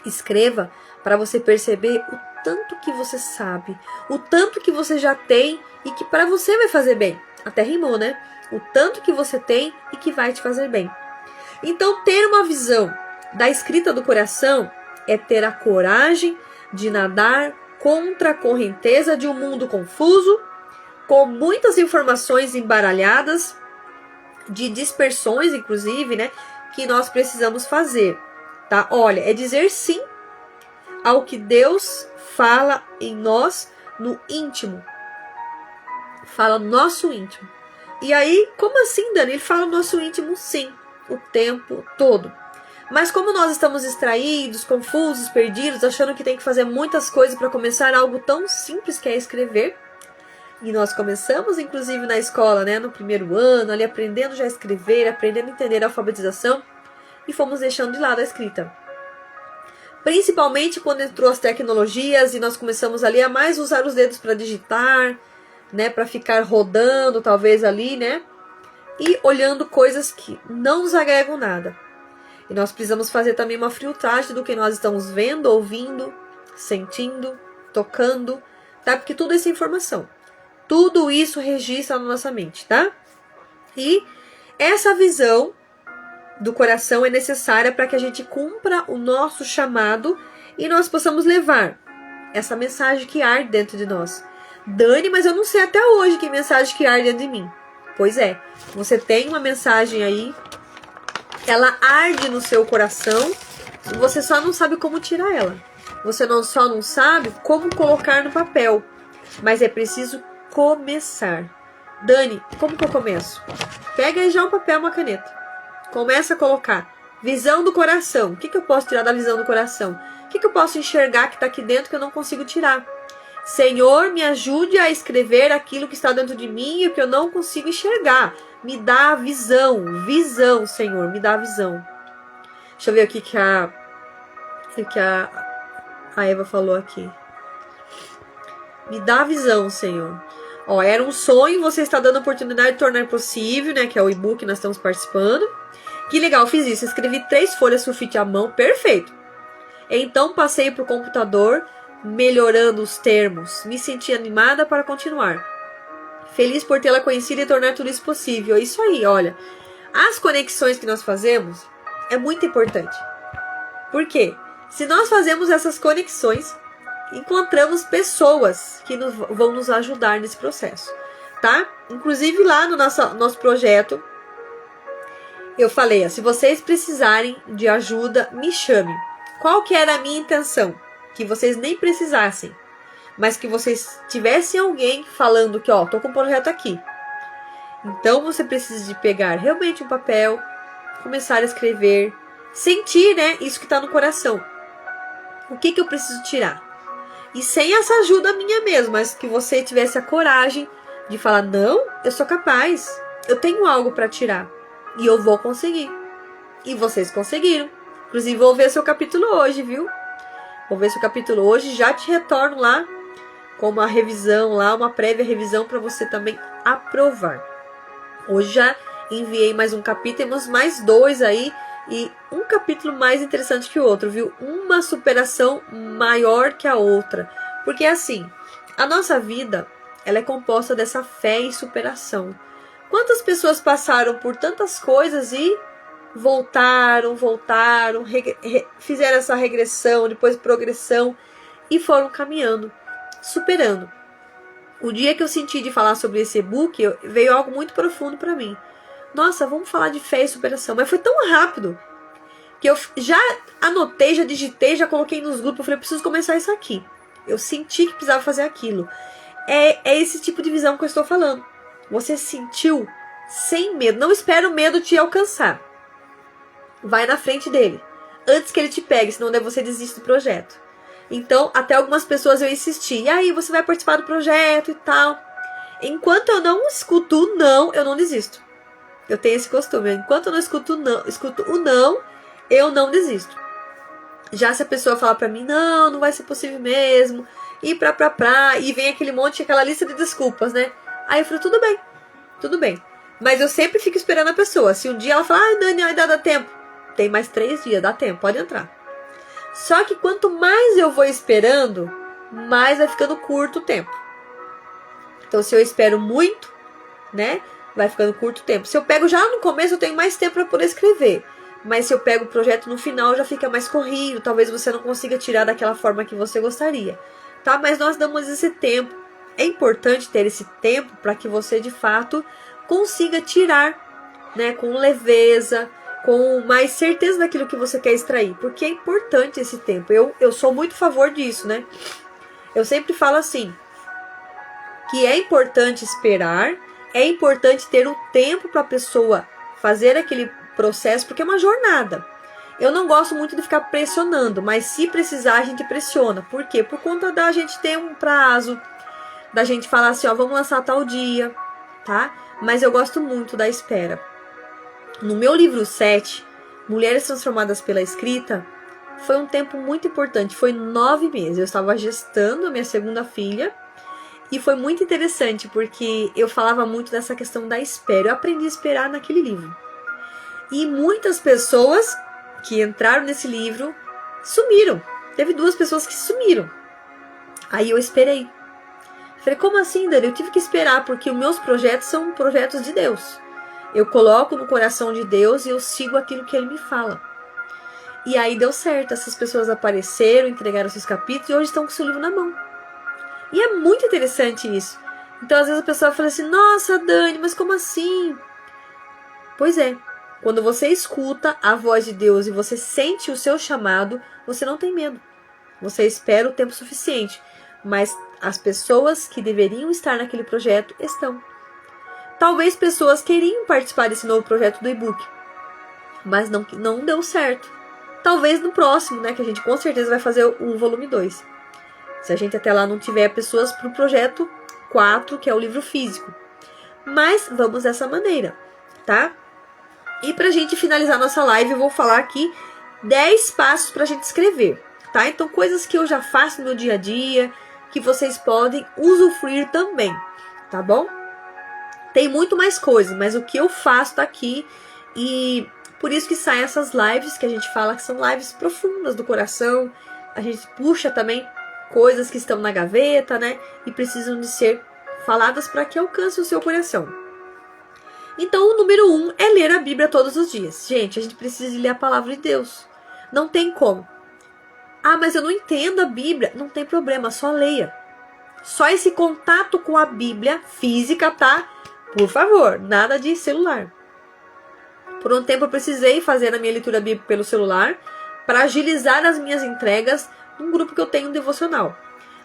Escreva para você perceber o tanto que você sabe, o tanto que você já tem e que para você vai fazer bem. Até rimou, né? O tanto que você tem e que vai te fazer bem. Então, ter uma visão da escrita do coração é ter a coragem de nadar contra a correnteza de um mundo confuso, com muitas informações embaralhadas, de dispersões, inclusive, né? Que nós precisamos fazer, tá? Olha, é dizer sim ao que Deus fala em nós no íntimo. Fala no nosso íntimo. E aí, como assim, Dani? Ele fala no nosso íntimo, sim, o tempo todo. Mas como nós estamos distraídos, confusos, perdidos, achando que tem que fazer muitas coisas para começar algo tão simples que é escrever, e nós começamos, inclusive, na escola, né, no primeiro ano, ali aprendendo já a escrever, aprendendo a entender a alfabetização, e fomos deixando de lado a escrita. Principalmente quando entrou as tecnologias e nós começamos ali a mais usar os dedos para digitar, né, para ficar rodando talvez ali, né, e olhando coisas que não nos agregam nada. E nós precisamos fazer também uma filtragem do que nós estamos vendo, ouvindo, sentindo, tocando, tá? Porque tudo isso é informação. Tudo isso registra na nossa mente, tá? E essa visão do coração é necessária para que a gente cumpra o nosso chamado e nós possamos levar essa mensagem que arde dentro de nós. Dani, mas eu não sei até hoje que mensagem que arde dentro de mim. Pois é, você tem uma mensagem aí, ela arde no seu coração, você só não sabe como tirar ela. Você só não sabe como colocar no papel, mas é preciso começar. Dani, como que eu começo? Pega aí já um papel e uma caneta. Começa a colocar visão do coração. O que eu posso tirar da visão do coração? O que eu posso enxergar que está aqui dentro que eu não consigo tirar? Senhor, me ajude a escrever aquilo que está dentro de mim e o que eu não consigo enxergar. Me dá a visão. Visão, Senhor, me dá a visão. Deixa eu ver o que a Eva falou aqui. Me dá a visão, Senhor. Era um sonho, você está dando a oportunidade de tornar possível, né? Que é o e-book que nós estamos participando. Que legal, fiz isso. Escrevi 3 folhas sulfite à mão, perfeito. Então passei para o computador, melhorando os termos. Me senti animada para continuar. Feliz por tê-la conhecido e tornar tudo isso possível. É isso aí, olha. As conexões que nós fazemos é muito importante. Por quê? Se nós fazemos essas conexões, encontramos pessoas que vão nos ajudar nesse processo, tá? Inclusive lá no nosso projeto, eu falei, se vocês precisarem de ajuda, me chame. Qual que era a minha intenção? Que vocês nem precisassem, mas que vocês tivessem alguém falando que, tô com um projeto aqui. Então você precisa de pegar realmente um papel, começar a escrever, sentir, né, isso que está no coração. O que eu preciso tirar? E sem essa ajuda minha mesmo, mas que você tivesse a coragem de falar, não, eu sou capaz, eu tenho algo para tirar e eu vou conseguir. E vocês conseguiram. Inclusive vou ver seu capítulo hoje, viu? Vou ver seu capítulo hoje, já te retorno lá com uma revisão lá, uma prévia revisão para você também aprovar. Hoje já enviei mais um capítulo, temos mais 2 aí e um capítulo mais interessante que o outro, viu? Uma superação maior que a outra. Porque assim, a nossa vida, ela é composta dessa fé e superação. Quantas pessoas passaram por tantas coisas e voltaram, fizeram essa regressão, depois progressão e foram caminhando, superando. O dia que eu senti de falar sobre esse e-book, veio algo muito profundo para mim. Nossa, vamos falar de fé e superação. Mas foi tão rápido que eu já anotei, já digitei, já coloquei nos grupos. Eu falei, eu preciso começar isso aqui. Eu senti que precisava fazer aquilo. É esse tipo de visão que eu estou falando. Você sentiu sem medo. Não espera o medo te alcançar. Vai na frente dele. Antes que ele te pegue, senão daí você desiste do projeto. Então, até algumas pessoas eu insisti. E aí, você vai participar do projeto e tal. Enquanto eu não escuto o não, eu não desisto. Eu tenho esse costume. Enquanto eu não escuto o não, eu não desisto. Já se a pessoa falar pra mim, não vai ser possível mesmo. E vem aquele monte, aquela lista de desculpas, né? Aí eu falo, tudo bem. Mas eu sempre fico esperando a pessoa. Se um dia ela falar, ai, Dani, ainda dá tempo. Tem mais 3 dias, dá tempo, pode entrar. Só que quanto mais eu vou esperando, mais vai ficando curto o tempo. Então, se eu espero muito, né, vai ficando curto o tempo. Se eu pego já no começo, eu tenho mais tempo para poder escrever. Mas se eu pego o projeto no final, já fica mais corrido. Talvez você não consiga tirar daquela forma que você gostaria. Tá? Mas nós damos esse tempo. É importante ter esse tempo para que você, de fato, consiga tirar, né, com leveza, com mais certeza daquilo que você quer extrair. Porque é importante esse tempo. Eu sou muito a favor disso, né? Eu sempre falo assim, que é importante esperar, é importante ter um tempo para a pessoa fazer aquele processo, porque é uma jornada. Eu não gosto muito de ficar pressionando, mas se precisar a gente pressiona. Por quê? Por conta da gente ter um prazo, da gente falar assim, ó, vamos lançar tal dia, tá? Mas eu gosto muito da espera. No meu livro 7, Mulheres Transformadas pela Escrita, foi um tempo muito importante, foi 9 meses. Eu estava gestando a minha segunda filha e foi muito interessante porque eu falava muito dessa questão da espera. Eu aprendi a esperar naquele livro. E muitas pessoas que entraram nesse livro sumiram. Teve 2 pessoas que sumiram. Aí eu esperei. Falei, como assim, Dani? Eu tive que esperar porque os meus projetos são projetos de Deus. Eu coloco no coração de Deus e eu sigo aquilo que Ele me fala. E aí deu certo. Essas pessoas apareceram, entregaram seus capítulos e hoje estão com o seu livro na mão. E é muito interessante isso. Então, às vezes a pessoa fala assim, nossa, Dani, mas como assim? Pois é. Quando você escuta a voz de Deus e você sente o seu chamado, você não tem medo. Você espera o tempo suficiente. Mas as pessoas que deveriam estar naquele projeto estão. Talvez pessoas queriam participar desse novo projeto do e-book, mas não deu certo. Talvez no próximo, né, que a gente com certeza vai fazer o volume 2. Se a gente até lá não tiver pessoas para o projeto 4, que é o livro físico. Mas vamos dessa maneira, tá? E pra gente finalizar nossa live, eu vou falar aqui 10 passos pra gente escrever, tá? Então, coisas que eu já faço no meu dia a dia, que vocês podem usufruir também, tá bom? Tem muito mais coisas, mas o que eu faço tá aqui e por isso que saem essas lives que a gente fala que são lives profundas do coração. A gente puxa também coisas que estão na gaveta, né? E precisam de ser faladas para que alcance o seu coração. Então, o número 1 é ler a Bíblia todos os dias. Gente, a gente precisa de ler a palavra de Deus. Não tem como. Ah, mas eu não entendo a Bíblia. Não tem problema, só leia. Só esse contato com a Bíblia física, tá? Por favor, nada de celular. Por um tempo eu precisei fazer a minha leitura bíblica pelo celular para agilizar as minhas entregas num grupo que eu tenho, um devocional.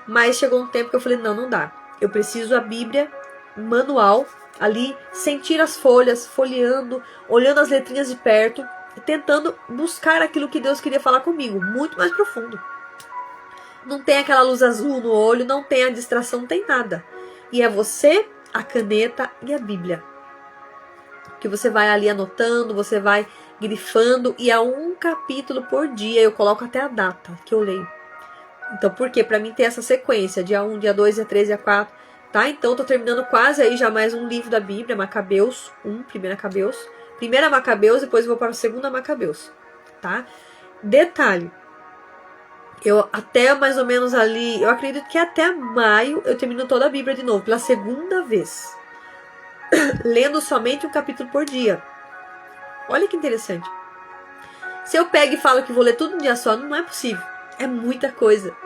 Mas chegou um tempo que eu falei, não dá. Eu preciso a Bíblia manual, ali, sentir as folhas, folheando, olhando as letrinhas de perto, tentando buscar aquilo que Deus queria falar comigo, muito mais profundo. Não tem aquela luz azul no olho, não tem a distração, não tem nada. E é você, a caneta e a Bíblia. Que você vai ali anotando, você vai grifando, e é um capítulo por dia. Eu coloco até a data que eu leio. Então, por quê? Pra mim ter essa sequência, dia 1, dia 2, dia 3, dia 4, tá? Então, eu tô terminando quase aí já mais um livro da Bíblia, Macabeus 1, primeira Macabeus, depois eu vou para a segunda Macabeus, tá? Detalhe, eu até mais ou menos ali, eu acredito que até maio eu termino toda a Bíblia de novo, pela segunda vez. Lendo somente um capítulo por dia. Olha que interessante. Se eu pego e falo que vou ler tudo um dia só, não é possível. É muita coisa.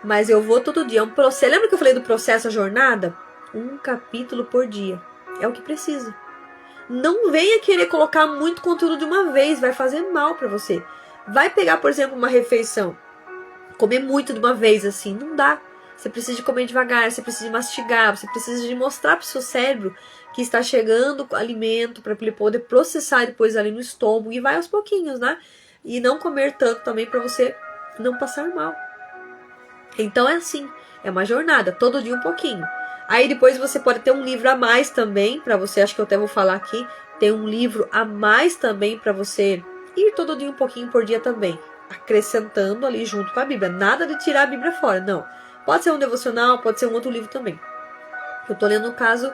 Mas eu vou todo dia. É um processo. Lembra que eu falei do processo, a jornada? Um capítulo por dia. É o que precisa. Não venha querer colocar muito conteúdo de uma vez. Vai fazer mal para você. Vai pegar, por exemplo, uma refeição. Comer muito de uma vez, assim. Não dá. Você precisa de comer devagar. Você precisa de mastigar. Você precisa de mostrar para o seu cérebro que está chegando alimento para ele poder processar depois ali no estômago. E vai aos pouquinhos, né? E não comer tanto também para você não passar mal. Então é assim. É uma jornada. Todo dia um pouquinho. Aí depois você pode ter um livro a mais também, para você, acho que eu até vou falar aqui, tem um livro a mais também para você ir todo dia um pouquinho por dia também, acrescentando ali junto com a Bíblia. Nada de tirar a Bíblia fora, não. Pode ser um devocional, pode ser um outro livro também. Eu tô lendo, no caso,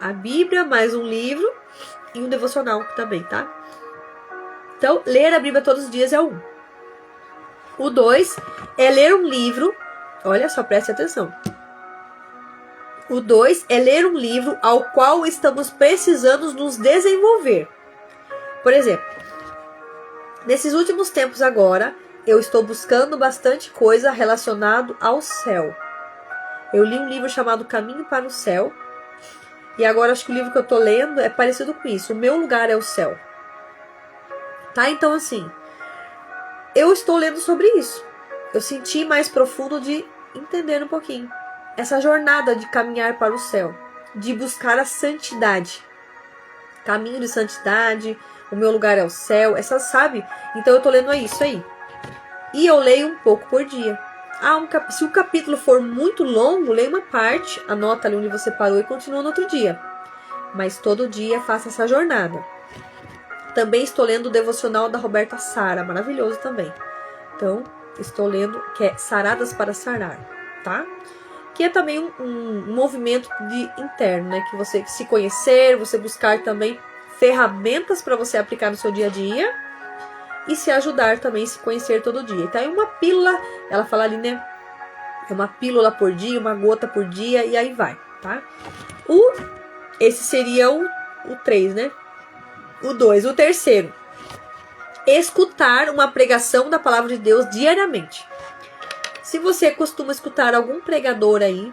a Bíblia, mais um livro e um devocional também, tá? Então, ler a Bíblia todos os dias é um. O 2 é ler um livro, olha só, preste atenção. O 2 é ler um livro ao qual estamos precisando nos desenvolver. Por exemplo, nesses últimos tempos agora, eu estou buscando bastante coisa relacionada ao céu. Eu li um livro chamado Caminho para o Céu. E agora acho que o livro que eu estou lendo é parecido com isso. O meu lugar é o céu. Tá? Então assim, eu estou lendo sobre isso. Eu senti mais profundo de entender um pouquinho. Essa jornada de caminhar para o céu, de buscar a santidade, caminho de santidade, o meu lugar é o céu, essa sabe? Então eu tô lendo isso aí. E eu leio um pouco por dia. Se o capítulo for muito longo, leia uma parte, anota ali onde você parou e continua no outro dia. Mas todo dia faça essa jornada. Também estou lendo o devocional da Roberta Sara, maravilhoso também. Então, estou lendo, que é Saradas para Sarar, tá? Que é também um movimento interno, né? Que você se conhecer, você buscar também ferramentas para você aplicar no seu dia a dia e se ajudar também a se conhecer todo dia. Então é uma pílula, ela fala ali, né? É uma pílula por dia, uma gota por dia e aí vai, tá? Esse seria o 3, né? O 2, o terceiro. Escutar uma pregação da palavra de Deus diariamente. Se você costuma escutar algum pregador aí,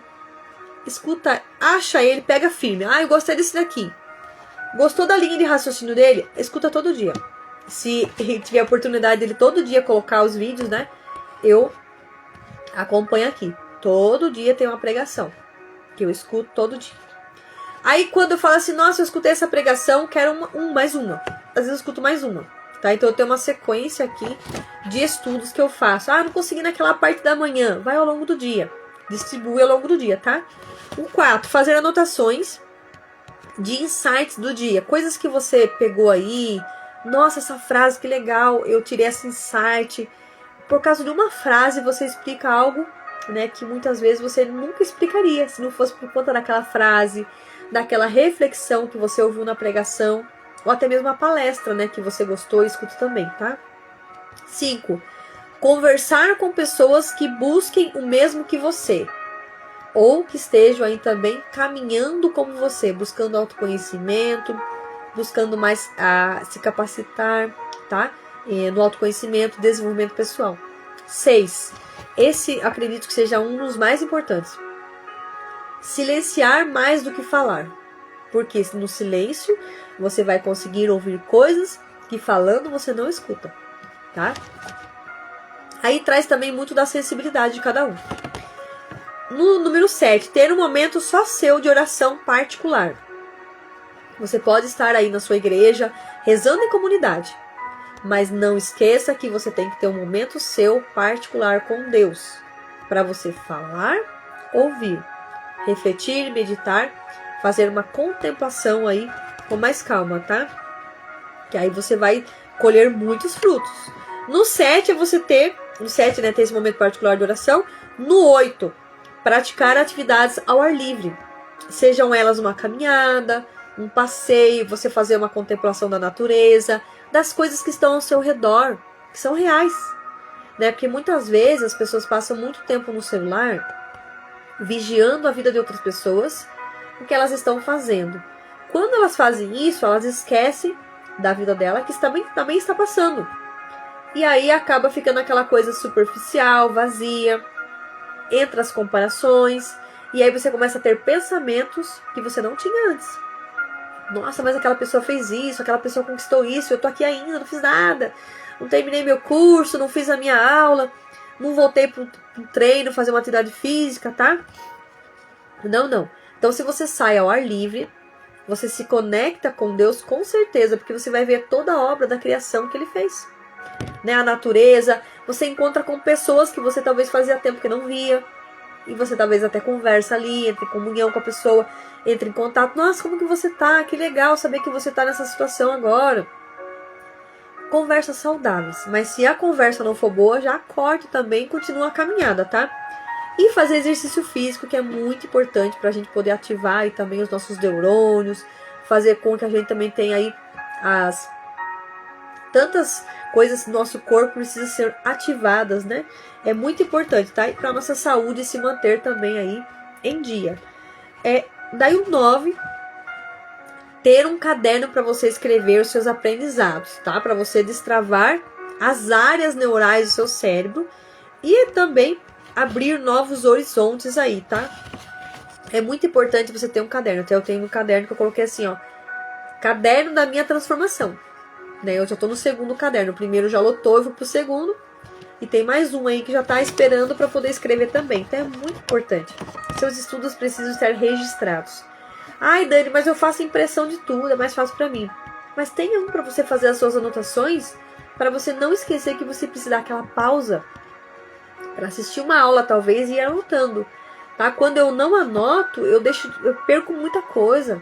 escuta, acha ele, pega firme. Eu gostei desse daqui. Gostou da linha de raciocínio dele? Escuta todo dia. Se tiver a oportunidade dele todo dia colocar os vídeos, né? Eu acompanho aqui. Todo dia tem uma pregação. Que eu escuto todo dia. Aí quando eu falo assim, nossa, eu escutei essa pregação, quero mais uma. Às vezes eu escuto mais uma. Tá? Então eu tenho uma sequência aqui de estudos que eu faço. Não consegui naquela parte da manhã. Vai ao longo do dia. Distribui ao longo do dia, tá? O 4, fazer anotações de insights do dia. Coisas que você pegou aí. Nossa, essa frase, que legal. Eu tirei esse insight. Por causa de uma frase, você explica algo, né, que muitas vezes você nunca explicaria se não fosse por conta daquela frase, daquela reflexão que você ouviu na pregação. Ou até mesmo a palestra, né, que você gostou e escuta também, tá? 5. Conversar com pessoas que busquem o mesmo que você. Ou que estejam aí também caminhando como você, buscando autoconhecimento, buscando mais se capacitar, tá? No autoconhecimento, desenvolvimento pessoal. 6. Esse acredito que seja um dos mais importantes. Silenciar mais do que falar. Porque no silêncio você vai conseguir ouvir coisas que falando você não escuta, tá? Aí traz também muito da sensibilidade de cada um. No número 7, ter um momento só seu de oração particular. Você pode estar aí na sua igreja, rezando em comunidade, mas não esqueça que você tem que ter um momento seu particular com Deus, para você falar, ouvir, refletir, meditar, fazer uma contemplação aí com mais calma, tá? Que aí você vai colher muitos frutos. No 7 é você ter, no 7, né, ter esse momento particular de oração. No 8, praticar atividades ao ar livre. Sejam elas uma caminhada, um passeio, você fazer uma contemplação da natureza, das coisas que estão ao seu redor, que são reais, né? Porque muitas vezes as pessoas passam muito tempo no celular, vigiando a vida de outras pessoas, o que elas estão fazendo. Quando elas fazem isso, elas esquecem da vida dela, que também está passando. E aí acaba ficando aquela coisa superficial, vazia, entra as comparações, e aí você começa a ter pensamentos que você não tinha antes. Nossa, mas aquela pessoa fez isso, aquela pessoa conquistou isso, eu tô aqui ainda, não fiz nada, não terminei meu curso, não fiz a minha aula, não voltei pro treino, fazer uma atividade física, tá? Não. Então, se você sai ao ar livre, você se conecta com Deus com certeza, porque você vai ver toda a obra da criação que Ele fez. Né? A natureza, você encontra com pessoas que você talvez fazia tempo que não via, e você talvez até conversa ali, entre em comunhão com a pessoa, entre em contato. Nossa, como que você tá? Que legal saber que você tá nessa situação agora. Conversas saudáveis. Mas se a conversa não for boa, já corte também e continua a caminhada, tá? E fazer exercício físico, que é muito importante para a gente poder ativar aí também os nossos neurônios, fazer com que a gente também tenha aí tantas coisas do nosso corpo precisam ser ativadas, né? É muito importante, tá? E para nossa saúde se manter também aí em dia. Daí o 9, ter um caderno para você escrever os seus aprendizados, tá? Para você destravar as áreas neurais do seu cérebro e também abrir novos horizontes aí, tá? É muito importante você ter um caderno. Até eu tenho um caderno que eu coloquei assim, ó, caderno da minha transformação. Né? Eu já tô no segundo caderno. O primeiro já lotou, eu vou pro segundo. E tem mais um aí que já tá esperando para poder escrever também. Então é muito importante. Seus estudos precisam estar registrados. Ai, Dani, mas eu faço impressão de tudo, é mais fácil para mim. Mas tenha um para você fazer as suas anotações, para você não esquecer que você precisa dar aquela pausa para assistir uma aula talvez e ir anotando. Tá? Quando eu não anoto, eu perco muita coisa.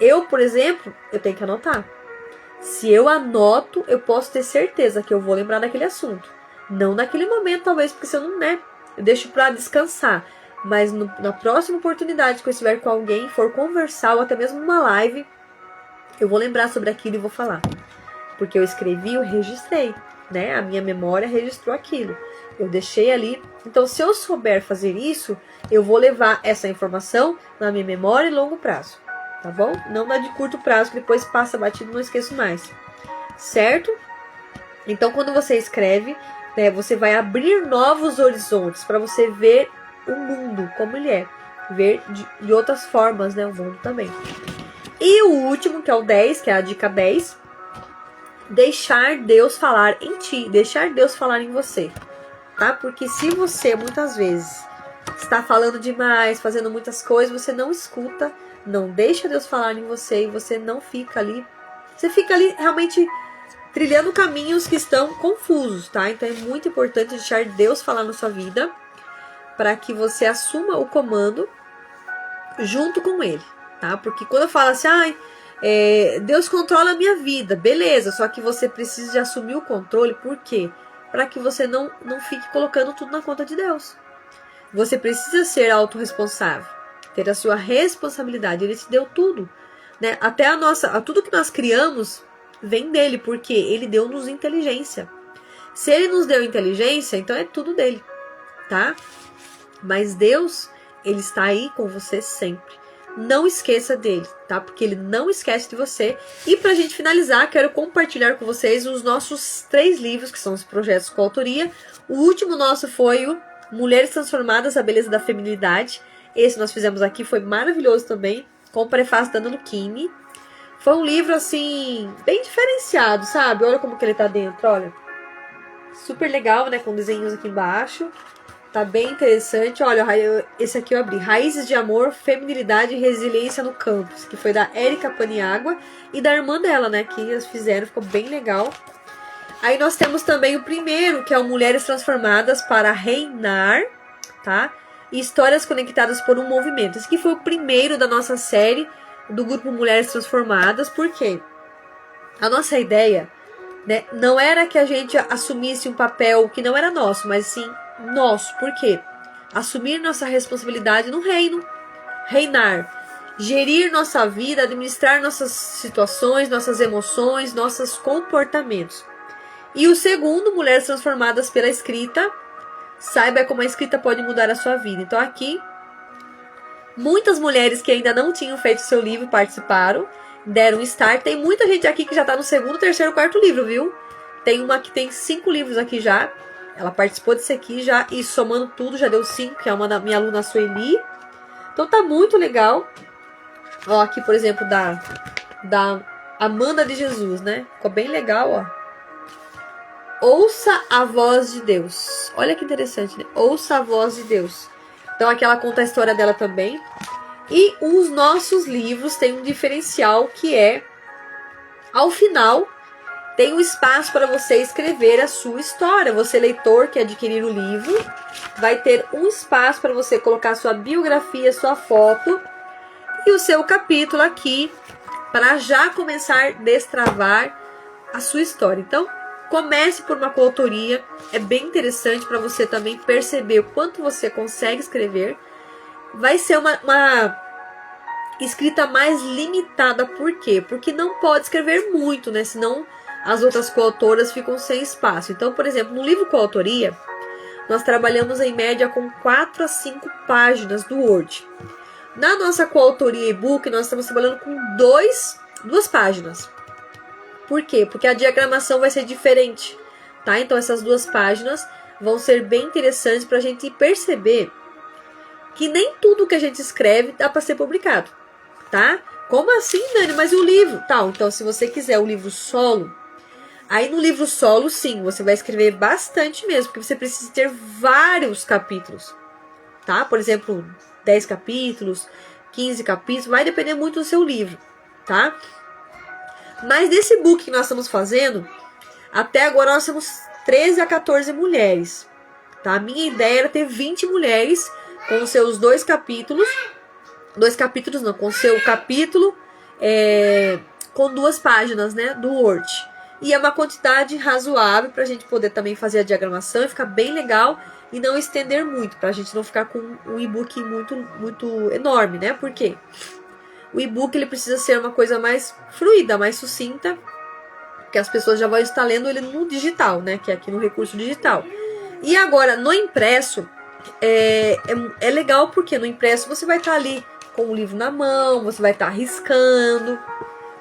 Eu, por exemplo, eu tenho que anotar. Se eu anoto, eu posso ter certeza que eu vou lembrar daquele assunto. Não naquele momento, talvez, porque se eu não, né? Eu deixo para descansar. Mas na próxima oportunidade que eu estiver com alguém, for conversar ou até mesmo numa live, eu vou lembrar sobre aquilo e vou falar. Porque eu escrevi, eu registrei, né? A minha memória registrou aquilo. Eu deixei ali. Então, se eu souber fazer isso, eu vou levar essa informação na minha memória em longo prazo. Tá bom? Não na de curto prazo, que depois passa batido e não esqueço mais. Certo? Então, quando você escreve, né, você vai abrir novos horizontes para você ver o mundo como ele é. Ver de outras formas, né, o mundo também. E o último, que é o 10, que é a dica 10. Deixar Deus falar em ti. Deixar Deus falar em você. Tá? Porque se você, muitas vezes, está falando demais, fazendo muitas coisas, você não escuta, não deixa Deus falar em você e você não fica ali. Você fica ali realmente trilhando caminhos que estão confusos, tá? Então é muito importante deixar Deus falar na sua vida para que você assuma o comando junto com Ele, tá? Porque quando eu falo assim, Deus controla a minha vida, beleza, só que você precisa de assumir o controle, por quê? Para que você não fique colocando tudo na conta de Deus. Você precisa ser autorresponsável, ter a sua responsabilidade. Ele te deu tudo, né? Até tudo que nós criamos vem dele, porque ele deu-nos inteligência. Se ele nos deu inteligência, então é tudo dele, tá? Mas Deus, ele está aí com você sempre. Não esqueça dele, tá? Porque ele não esquece de você. E pra gente finalizar, quero compartilhar com vocês os nossos 3 livros, que são os projetos com autoria. O último nosso foi o Mulheres Transformadas, a Beleza da Feminilidade. Esse nós fizemos aqui, foi maravilhoso também, com o prefácio da Nano Kimi. Foi um livro, assim, bem diferenciado, sabe? Olha como que ele tá dentro, olha. Super legal, né? Com desenhos aqui embaixo. Tá bem interessante. Olha, esse aqui eu abri. Raízes de Amor, Feminilidade e Resiliência no Campus, que foi da Érica Paniagua e da irmã dela, né? Que eles fizeram, ficou bem legal. Aí nós temos também o primeiro, que é o Mulheres Transformadas para Reinar, tá? E Histórias Conectadas por um Movimento. Esse aqui foi o primeiro da nossa série do grupo Mulheres Transformadas. Por quê? A nossa ideia, né, não era que a gente assumisse um papel que não era nosso, mas sim nosso. Por quê? Assumir nossa responsabilidade no reino. Reinar. Gerir nossa vida, administrar nossas situações, nossas emoções, nossos comportamentos. E o segundo, Mulheres Transformadas pela Escrita. Saiba como a escrita pode mudar a sua vida. Então aqui, muitas mulheres que ainda não tinham feito seu livro participaram, deram um start. Tem muita gente aqui que já está no segundo, terceiro, quarto livro, viu? Tem uma que tem 5 livros aqui já. Ela participou desse aqui já. E somando tudo já deu 5. Que é uma da minha aluna Sueli. Então tá muito legal. Ó, aqui por exemplo da Amanda de Jesus, né? Ficou bem legal, ó. Ouça a voz de Deus. Olha que interessante, né? Ouça a voz de Deus. Então aqui ela conta a história dela também. E os nossos livros têm um diferencial que é, ao final, tem um espaço para você escrever a sua história. Você, leitor que adquirir o livro, vai ter um espaço para você colocar sua biografia, sua foto e o seu capítulo aqui, para já começar a destravar a sua história. Então, comece por uma coautoria, é bem interessante para você também perceber o quanto você consegue escrever. Vai ser uma escrita mais limitada, por quê? Porque não pode escrever muito, né? Senão as outras coautoras ficam sem espaço. Então, por exemplo, no livro coautoria, nós trabalhamos em média com 4 a 5 páginas do Word. Na nossa coautoria e-book, nós estamos trabalhando com 2 páginas. Por quê? Porque a diagramação vai ser diferente, tá? Então essas 2 páginas vão ser bem interessantes para a gente perceber que nem tudo que a gente escreve dá para ser publicado, tá? Como assim, Dani? Mas e o livro? Tá, então se você quiser o livro solo, aí no livro solo, sim, você vai escrever bastante mesmo, porque você precisa ter vários capítulos, tá? Por exemplo, 10 capítulos, 15 capítulos, vai depender muito do seu livro, tá? Mas desse book que nós estamos fazendo, até agora nós temos 13 a 14 mulheres. Tá? A minha ideia era ter 20 mulheres com os seus 2 capítulos. 2 capítulos não, com o seu capítulo com 2 páginas, né, do Word. E é uma quantidade razoável para a gente poder também fazer a diagramação e ficar bem legal e não estender muito, para a gente não ficar com um e-book muito enorme, né? Por quê? O e-book ele precisa ser uma coisa mais fluida, mais sucinta, que as pessoas já vão estar lendo ele no digital, né? Que é aqui no recurso digital. E agora, no impresso, é legal porque no impresso você vai estar ali com o livro na mão, você vai estar riscando,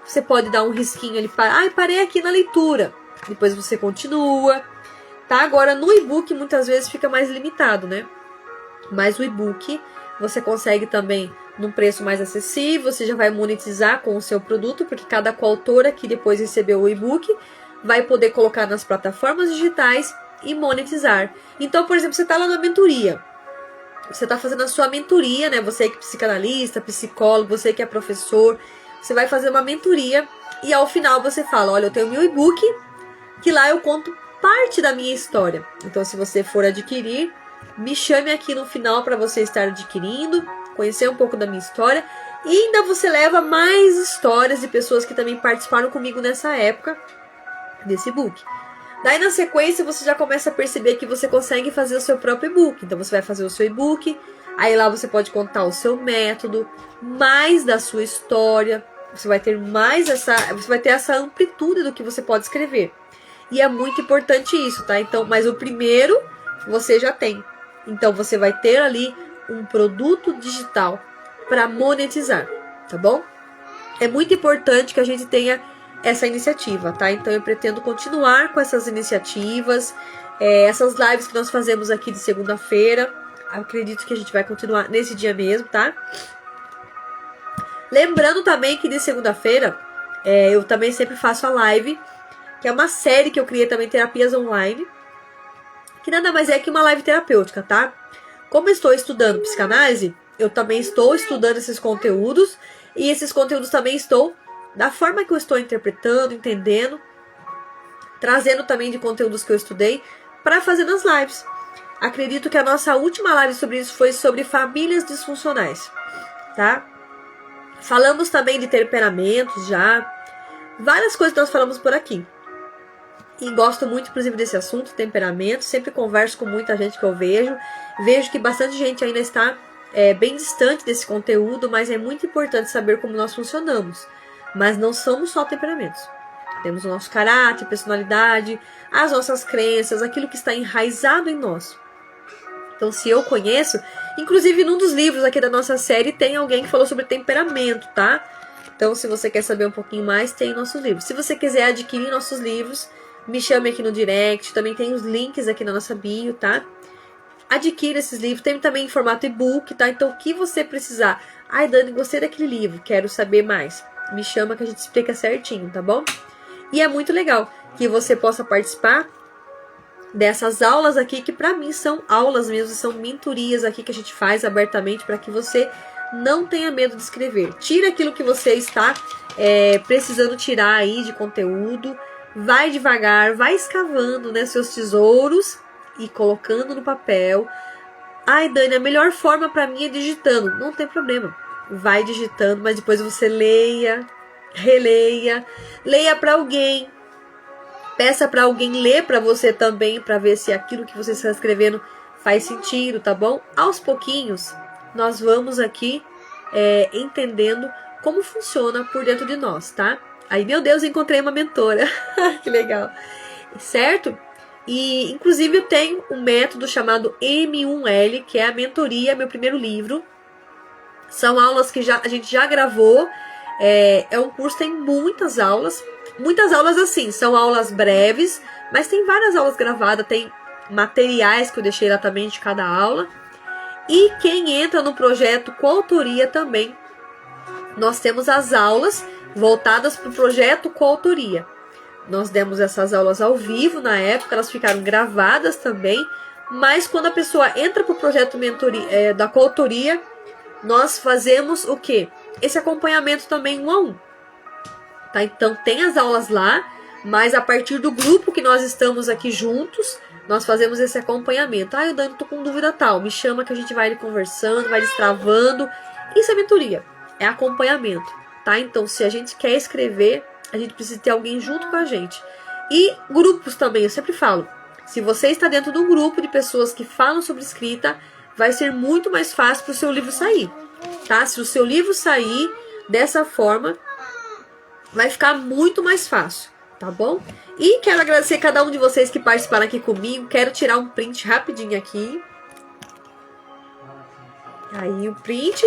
você pode dar um risquinho ali, parei aqui na leitura, depois você continua, tá? Agora, no e-book, muitas vezes fica mais limitado, né? Mas o e-book, você consegue também num preço mais acessível, você já vai monetizar com o seu produto, porque cada coautora que depois recebeu o e-book vai poder colocar nas plataformas digitais e monetizar. Então, por exemplo, você está lá na mentoria, você está fazendo a sua mentoria, né? Você que é psicanalista, psicólogo, você que é professor, você vai fazer uma mentoria e ao final você fala, olha, eu tenho meu e-book, que lá eu conto parte da minha história. Então, se você for adquirir, me chame aqui no final para você estar adquirindo, conhecer um pouco da minha história. E ainda você leva mais histórias de pessoas que também participaram comigo nessa época desse e-book. Daí na sequência você já começa a perceber que você consegue fazer o seu próprio e-book. Então você vai fazer o seu e-book, aí lá você pode contar o seu método, mais da sua história. Você vai ter essa amplitude do que você pode escrever. E é muito importante isso, tá? Então, mas o primeiro você já tem. Então você vai ter ali um produto digital para monetizar, tá bom? É muito importante que a gente tenha essa iniciativa, tá? Então eu pretendo continuar com essas iniciativas, essas lives que nós fazemos aqui de segunda-feira. Acredito que a gente vai continuar nesse dia mesmo, tá? Lembrando também que de segunda-feira eu também sempre faço a live, que é uma série que eu criei também, Terapias Online, que nada mais é que uma live terapêutica, tá? Como eu estou estudando psicanálise, eu também estou estudando esses conteúdos, e esses conteúdos também estou, da forma que eu estou interpretando, entendendo, trazendo também de conteúdos que eu estudei, para fazer nas lives. Acredito que a nossa última live sobre isso foi sobre famílias disfuncionais, tá? Falamos também de temperamentos já, várias coisas que nós falamos por aqui. E gosto muito, inclusive, desse assunto, temperamento. Sempre converso com muita gente que eu vejo. Vejo que bastante gente ainda está bem distante desse conteúdo, mas é muito importante saber como nós funcionamos. Mas não somos só temperamentos. Temos o nosso caráter, personalidade, as nossas crenças, aquilo que está enraizado em nós. Então, se eu conheço, inclusive num dos livros aqui da nossa série, tem alguém que falou sobre temperamento, tá? Então, se você quer saber um pouquinho mais, tem nossos livros. Se você quiser adquirir nossos livros, me chame aqui no direct, também tem os links aqui na nossa bio, tá? Adquira esses livros, tem também em formato e-book, tá? Então, o que você precisar. Ai, Dani, gostei daquele livro, quero saber mais. Me chama que a gente explica certinho, tá bom? E é muito legal que você possa participar dessas aulas aqui, que pra mim são aulas mesmo, são mentorias aqui que a gente faz abertamente para que você não tenha medo de escrever. Tira aquilo que você está precisando tirar aí de conteúdo, vai devagar, vai escavando, né, seus tesouros e colocando no papel. Ai, Dani, a melhor forma para mim é digitando. Não tem problema, vai digitando, mas depois você leia, releia, leia para alguém, peça para alguém ler para você também, para ver se aquilo que você está escrevendo faz sentido, tá bom? Aos pouquinhos, nós vamos aqui entendendo como funciona por dentro de nós, tá? Aí, meu Deus, encontrei uma mentora. Que legal. Certo? E, inclusive, eu tenho um método chamado M1L, que é a mentoria, meu primeiro livro. São aulas que a gente já gravou. É um curso, tem muitas aulas. Muitas aulas assim, são aulas breves, mas tem várias aulas gravadas, tem materiais que eu deixei lá também de cada aula. E quem entra no projeto coautoria também, nós temos as aulas voltadas para o projeto coautoria. Nós demos essas aulas ao vivo na época, elas ficaram gravadas também, mas quando a pessoa entra para o projeto mentoria, da coautoria, nós fazemos o quê? Esse acompanhamento também 1 a 1. Tá? Então tem as aulas lá, mas a partir do grupo que nós estamos aqui juntos, nós fazemos esse acompanhamento. Ah, eu Dani, tô com dúvida tal, me chama que a gente vai conversando, vai destravando. Isso é mentoria, é acompanhamento, tá? Então, se a gente quer escrever, a gente precisa ter alguém junto com a gente. E grupos também, eu sempre falo, se você está dentro de um grupo de pessoas que falam sobre escrita, vai ser muito mais fácil para o seu livro sair, tá? Se o seu livro sair dessa forma, vai ficar muito mais fácil, tá bom? E quero agradecer cada um de vocês que participaram aqui comigo. Quero tirar um print rapidinho aqui. Aí o print.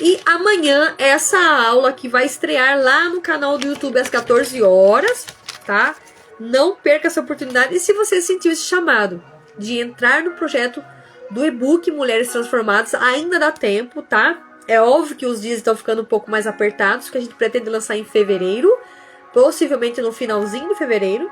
E amanhã essa aula aqui vai estrear lá no canal do YouTube às 14 horas, tá? Não perca essa oportunidade. E se você sentiu esse chamado de entrar no projeto do e-book Mulheres Transformadas, ainda dá tempo, tá? É óbvio que os dias estão ficando um pouco mais apertados, que a gente pretende lançar em fevereiro, possivelmente no finalzinho de fevereiro,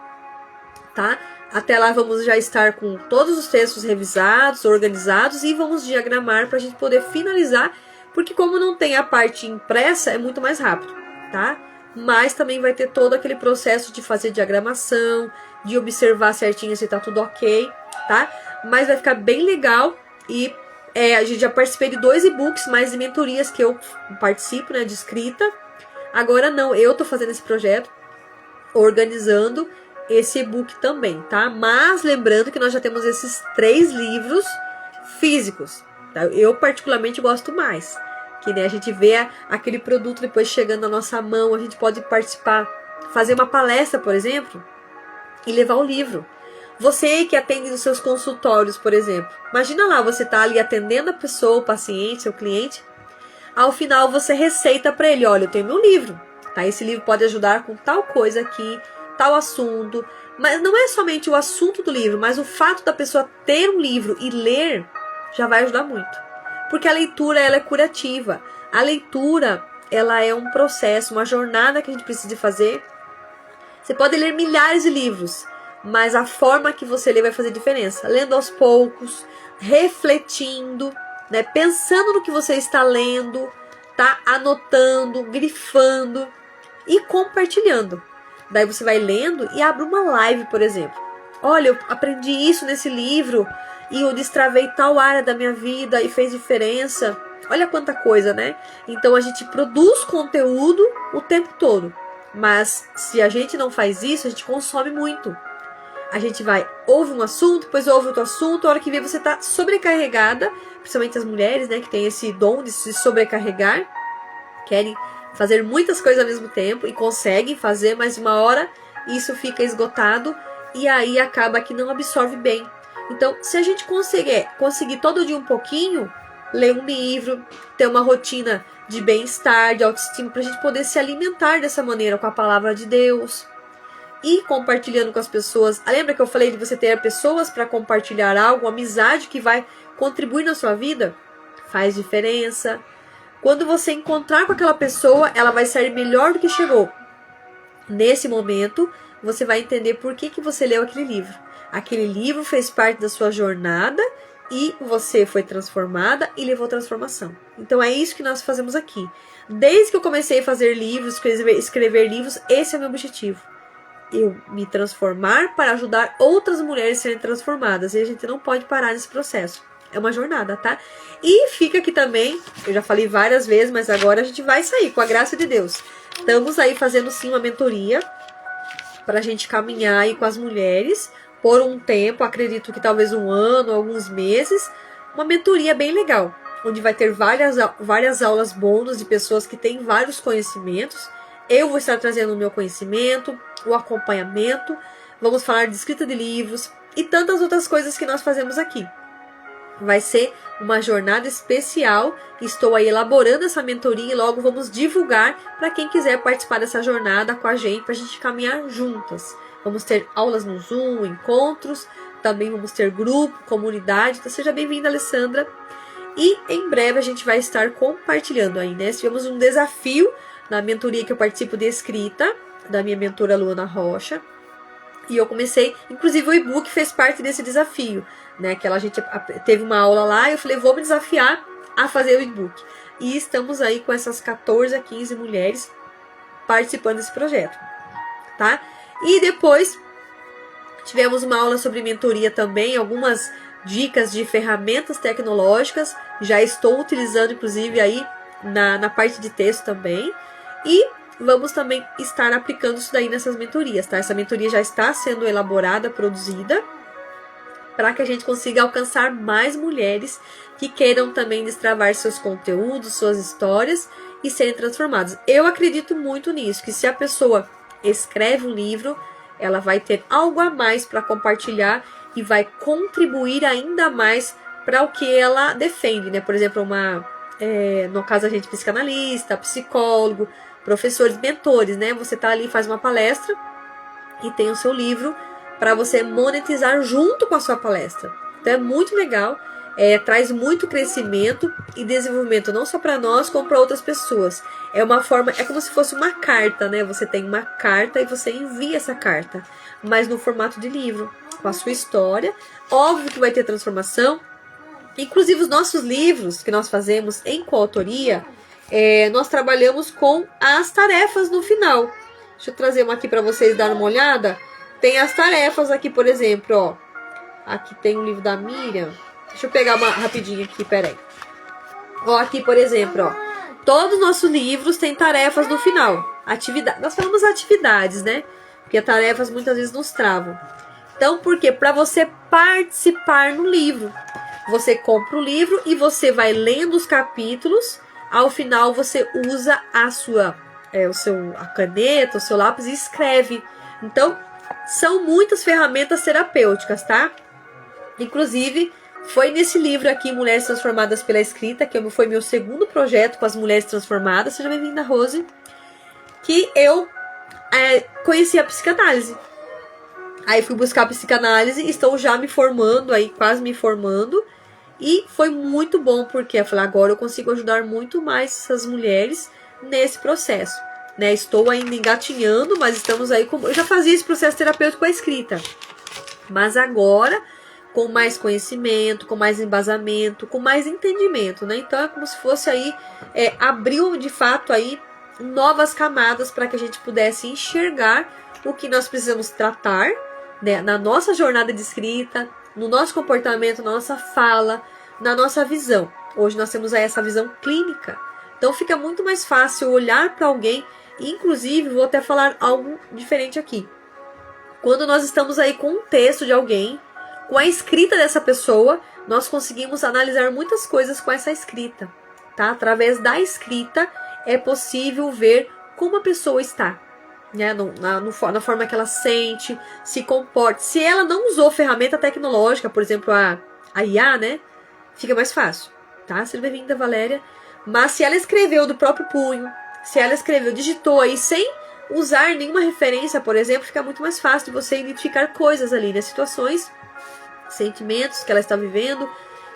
tá? Até lá vamos já estar com todos os textos revisados, organizados, e vamos diagramar para a gente poder finalizar, porque como não tem a parte impressa, é muito mais rápido, tá? Mas também vai ter todo aquele processo de fazer diagramação, de observar certinho se tá tudo ok, tá? Mas vai ficar bem legal. E a gente já participei de 2 e-books, mais de mentorias que eu participo, né, de escrita. Agora não, eu tô fazendo esse projeto, organizando esse e-book também, tá? Mas lembrando que nós já temos esses 3 livros físicos, tá? Eu particularmente gosto mais, que né, a gente vê aquele produto depois chegando na nossa mão, a gente pode participar, fazer uma palestra, por exemplo, e levar o livro. Você que atende nos seus consultórios, por exemplo, imagina lá, você tá ali atendendo a pessoa, o paciente, seu cliente, ao final você receita para ele, olha, eu tenho meu livro, tá? Esse livro pode ajudar com tal coisa aqui, tal assunto, mas não é somente o assunto do livro, mas o fato da pessoa ter um livro e ler já vai ajudar muito, porque a leitura ela é curativa, a leitura ela é um processo, uma jornada que a gente precisa fazer. Você pode ler milhares de livros, mas a forma que você lê vai fazer diferença. Lendo aos poucos, refletindo, né? Pensando no que você está lendo, tá? Anotando, grifando e compartilhando. Daí você vai lendo e abre uma live, por exemplo. Olha, eu aprendi isso nesse livro e eu destravei tal área da minha vida e fez diferença. Olha quanta coisa, né? Então a gente produz conteúdo o tempo todo. Mas se a gente não faz isso, a gente consome muito. A gente ouve um assunto, depois ouve outro assunto, a hora que vê você tá sobrecarregada, principalmente as mulheres, né, que tem esse dom de se sobrecarregar, querem fazer muitas coisas ao mesmo tempo e conseguem fazer, mas uma hora isso fica esgotado e aí acaba que não absorve bem. Então, se a gente conseguir todo dia um pouquinho, ler um livro, ter uma rotina de bem-estar, de autoestima, para a gente poder se alimentar dessa maneira com a palavra de Deus. e compartilhando com as pessoas. Lembra que eu falei de você ter pessoas para compartilhar algo, amizade que vai contribuir na sua vida? Faz diferença. Quando você encontrar com aquela pessoa, ela vai sair melhor do que chegou. Nesse momento, você vai entender por que você leu aquele livro. Aquele livro fez parte da sua jornada e você foi transformada e levou transformação. Então é isso que nós fazemos aqui. Desde que eu comecei a fazer livros, escrever livros, esse é o meu objetivo. Eu me transformar para ajudar outras mulheres a serem transformadas. E a gente não pode parar nesse processo. É uma jornada, tá? E fica aqui também, eu já falei várias vezes, mas agora a gente vai sair, com a graça de Deus. Estamos aí fazendo sim uma mentoria para a gente caminhar aí com as mulheres por um tempo, acredito que talvez um ano, alguns meses. Uma mentoria bem legal, onde vai ter várias aulas bônus de pessoas que têm vários conhecimentos. Eu vou estar trazendo o meu conhecimento, o acompanhamento, vamos falar de escrita de livros e tantas outras coisas que nós fazemos aqui. Vai ser uma jornada especial. Estou aí elaborando essa mentoria e logo vamos divulgar para quem quiser participar dessa jornada com a gente, para a gente caminhar juntas. Vamos ter aulas no Zoom, encontros, também vamos ter grupo, comunidade. Então seja bem-vinda, Alessandra. E em breve a gente vai estar compartilhando aí, né? Tivemos um desafio na mentoria que eu participo de escrita, da minha mentora Luana Rocha. E eu comecei, inclusive o e-book fez parte desse desafio, né? Que a gente teve uma aula lá e eu falei, vou me desafiar a fazer o e-book. E estamos aí com essas 14 a 15 mulheres participando desse projeto, tá? E depois tivemos uma aula sobre mentoria também, algumas dicas de ferramentas tecnológicas. Já estou utilizando, inclusive, aí na parte de texto também. E vamos também estar aplicando isso daí nessas mentorias, tá? Essa mentoria já está sendo elaborada, produzida, para que a gente consiga alcançar mais mulheres que queiram também destravar seus conteúdos, suas histórias e serem transformadas. Eu acredito muito nisso, que se a pessoa escreve um livro, ela vai ter algo a mais para compartilhar e vai contribuir ainda mais para o que ela defende, né? Por exemplo, no caso a gente psicanalista, psicólogo, professores, mentores, né? Você tá ali, faz uma palestra e tem o seu livro para você monetizar junto com a sua palestra. Então é muito legal, traz muito crescimento e desenvolvimento, não só para nós, como para outras pessoas. É uma forma, é como se fosse uma carta, né? Você tem uma carta e você envia essa carta, mas no formato de livro, com a sua história. Óbvio que vai ter transformação. Inclusive os nossos livros que nós fazemos em coautoria, nós trabalhamos com as tarefas no final. Deixa eu trazer uma aqui para vocês darem uma olhada. Tem as tarefas aqui, por exemplo, ó. Aqui tem o livro da Miriam. Deixa eu pegar uma rapidinho aqui, peraí. Ó, aqui, por exemplo, ó. Todos os nossos livros têm tarefas no final. Nós falamos atividades, né? Porque tarefas muitas vezes nos travam. Então, por quê? Para você participar no livro. Você compra o livro e você vai lendo os capítulos. Ao final você usa a caneta, o seu lápis e escreve. Então, são muitas ferramentas terapêuticas, tá? Inclusive, foi nesse livro aqui, Mulheres Transformadas pela Escrita, que foi meu segundo projeto com as mulheres transformadas. Seja bem-vinda, Rose. Que eu conheci a psicanálise. Aí fui buscar a psicanálise, estou já me formando, aí quase me formando. E foi muito bom, porque eu falei, agora eu consigo ajudar muito mais essas mulheres nesse processo, né? Estou ainda engatinhando, mas estamos aí eu já fazia esse processo terapêutico com a escrita, mas agora com mais conhecimento, com mais embasamento, com mais entendimento, né? Então é como se fosse aí abriu de fato aí novas camadas para que a gente pudesse enxergar o que nós precisamos tratar, né, na nossa jornada de escrita, no nosso comportamento, na nossa fala, na nossa visão. Hoje nós temos aí essa visão clínica. Então fica muito mais fácil olhar para alguém. Inclusive, vou até falar algo diferente aqui. Quando nós estamos aí com um texto de alguém, com a escrita dessa pessoa, nós conseguimos analisar muitas coisas com essa escrita, tá? Através da escrita é possível ver como a pessoa está, né? Na forma que ela sente, se comporta. Se ela não usou ferramenta tecnológica, por exemplo, a IA, né? Fica mais fácil, tá? Seja bem-vinda, Valéria. Mas se ela escreveu do próprio punho, se ela escreveu, digitou aí sem usar nenhuma referência, por exemplo, fica muito mais fácil de você identificar coisas ali, né? Situações, sentimentos que ela está vivendo.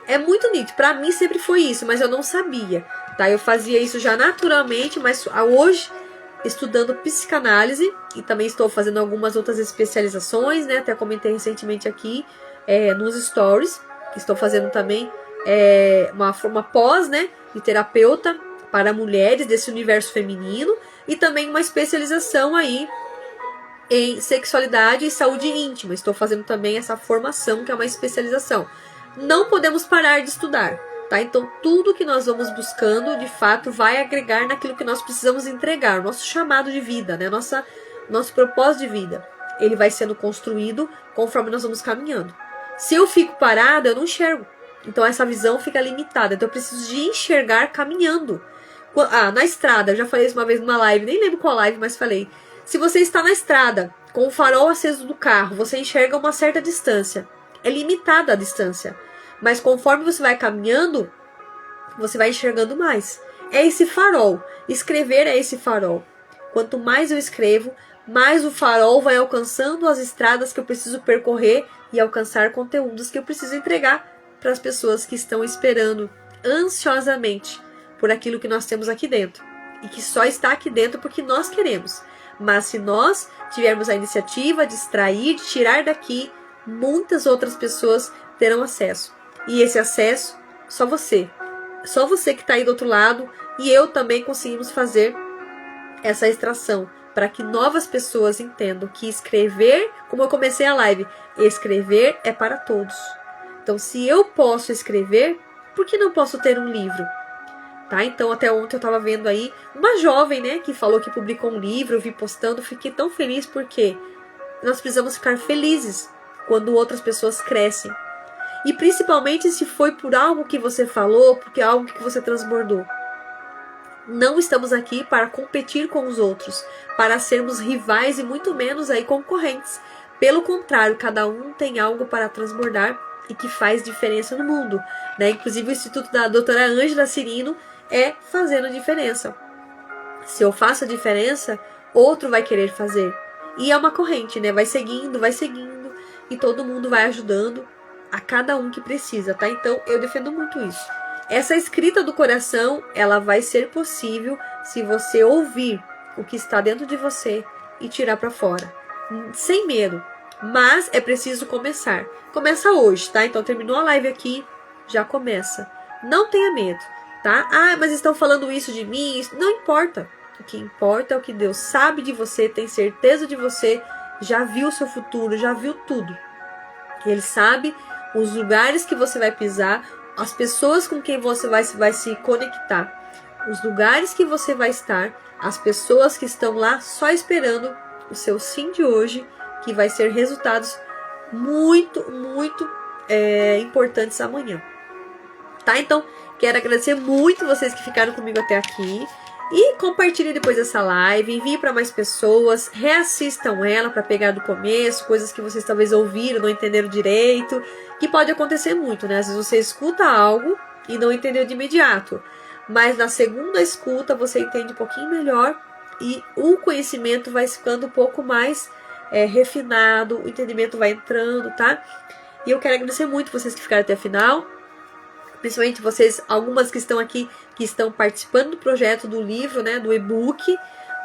É muito nítido. Para mim sempre foi isso, mas eu não sabia, tá? Eu fazia isso já naturalmente, mas hoje, estudando psicanálise, e também estou fazendo algumas outras especializações, né? Até comentei recentemente aqui nos stories, que estou fazendo também uma pós, né? De terapeuta para mulheres desse universo feminino, e também uma especialização aí em sexualidade e saúde íntima. Estou fazendo também essa formação, que é uma especialização. Não podemos parar de estudar, tá? Então, tudo que nós vamos buscando, de fato, vai agregar naquilo que nós precisamos entregar. O nosso chamado de vida, né? Nosso propósito de vida. Ele vai sendo construído conforme nós vamos caminhando. Se eu fico parada, eu não enxergo. Então, essa visão fica limitada. Então, eu preciso de enxergar caminhando. Na estrada, eu já falei isso uma vez numa live, nem lembro qual live, mas falei. Se você está na estrada, com o farol aceso do carro, você enxerga uma certa distância. É limitada a distância. Mas conforme você vai caminhando, você vai enxergando mais. É esse farol. Escrever é esse farol. Quanto mais eu escrevo, mais o farol vai alcançando as estradas que eu preciso percorrer e alcançar conteúdos que eu preciso entregar para as pessoas que estão esperando ansiosamente por aquilo que nós temos aqui dentro. E que só está aqui dentro porque nós queremos. Mas se nós tivermos a iniciativa de extrair, de tirar daqui, muitas outras pessoas terão acesso. E esse acesso, só você. Só você que está aí do outro lado, e eu também conseguimos fazer essa extração, para que novas pessoas entendam que escrever, como eu comecei a live, escrever é para todos. Então, se eu posso escrever, por que não posso ter um livro? Tá? Então, até ontem eu estava vendo aí uma jovem, né, que falou que publicou um livro, eu vi postando, fiquei tão feliz porque nós precisamos ficar felizes quando outras pessoas crescem. E principalmente se foi por algo que você falou, porque é algo que você transbordou. Não estamos aqui para competir com os outros, para sermos rivais e muito menos aí concorrentes. Pelo contrário, cada um tem algo para transbordar e que faz diferença no mundo, né? Inclusive o Instituto da doutora Ângela Cirino é fazendo diferença. Se eu faço a diferença, outro vai querer fazer. E é uma corrente, né? Vai seguindo, e todo mundo vai ajudando a cada um que precisa, tá? Então, eu defendo muito isso. Essa escrita do coração, ela vai ser possível se você ouvir o que está dentro de você e tirar para fora. Sem medo. Mas é preciso começar. Começa hoje, tá? Então, terminou a live aqui, já começa. Não tenha medo, tá? Ah, mas estão falando isso de mim. Não importa. O que importa é o que Deus sabe de você, tem certeza de você, já viu o seu futuro, já viu tudo. Ele sabe os lugares que você vai pisar, as pessoas com quem você vai se conectar, os lugares que você vai estar, as pessoas que estão lá só esperando o seu sim de hoje, que vai ser resultados muito, muito importantes amanhã. Tá? Então, quero agradecer muito vocês que ficaram comigo até aqui. E compartilhe depois essa live, envie para mais pessoas, reassistam ela para pegar do começo, coisas que vocês talvez ouviram, não entenderam direito, que pode acontecer muito, né? Às vezes você escuta algo e não entendeu de imediato, mas na segunda escuta você entende um pouquinho melhor e o conhecimento vai ficando um pouco mais refinado, o entendimento vai entrando, tá? E eu quero agradecer muito vocês que ficaram até o final. Principalmente vocês, algumas que estão aqui, que estão participando do projeto do livro, né, do e-book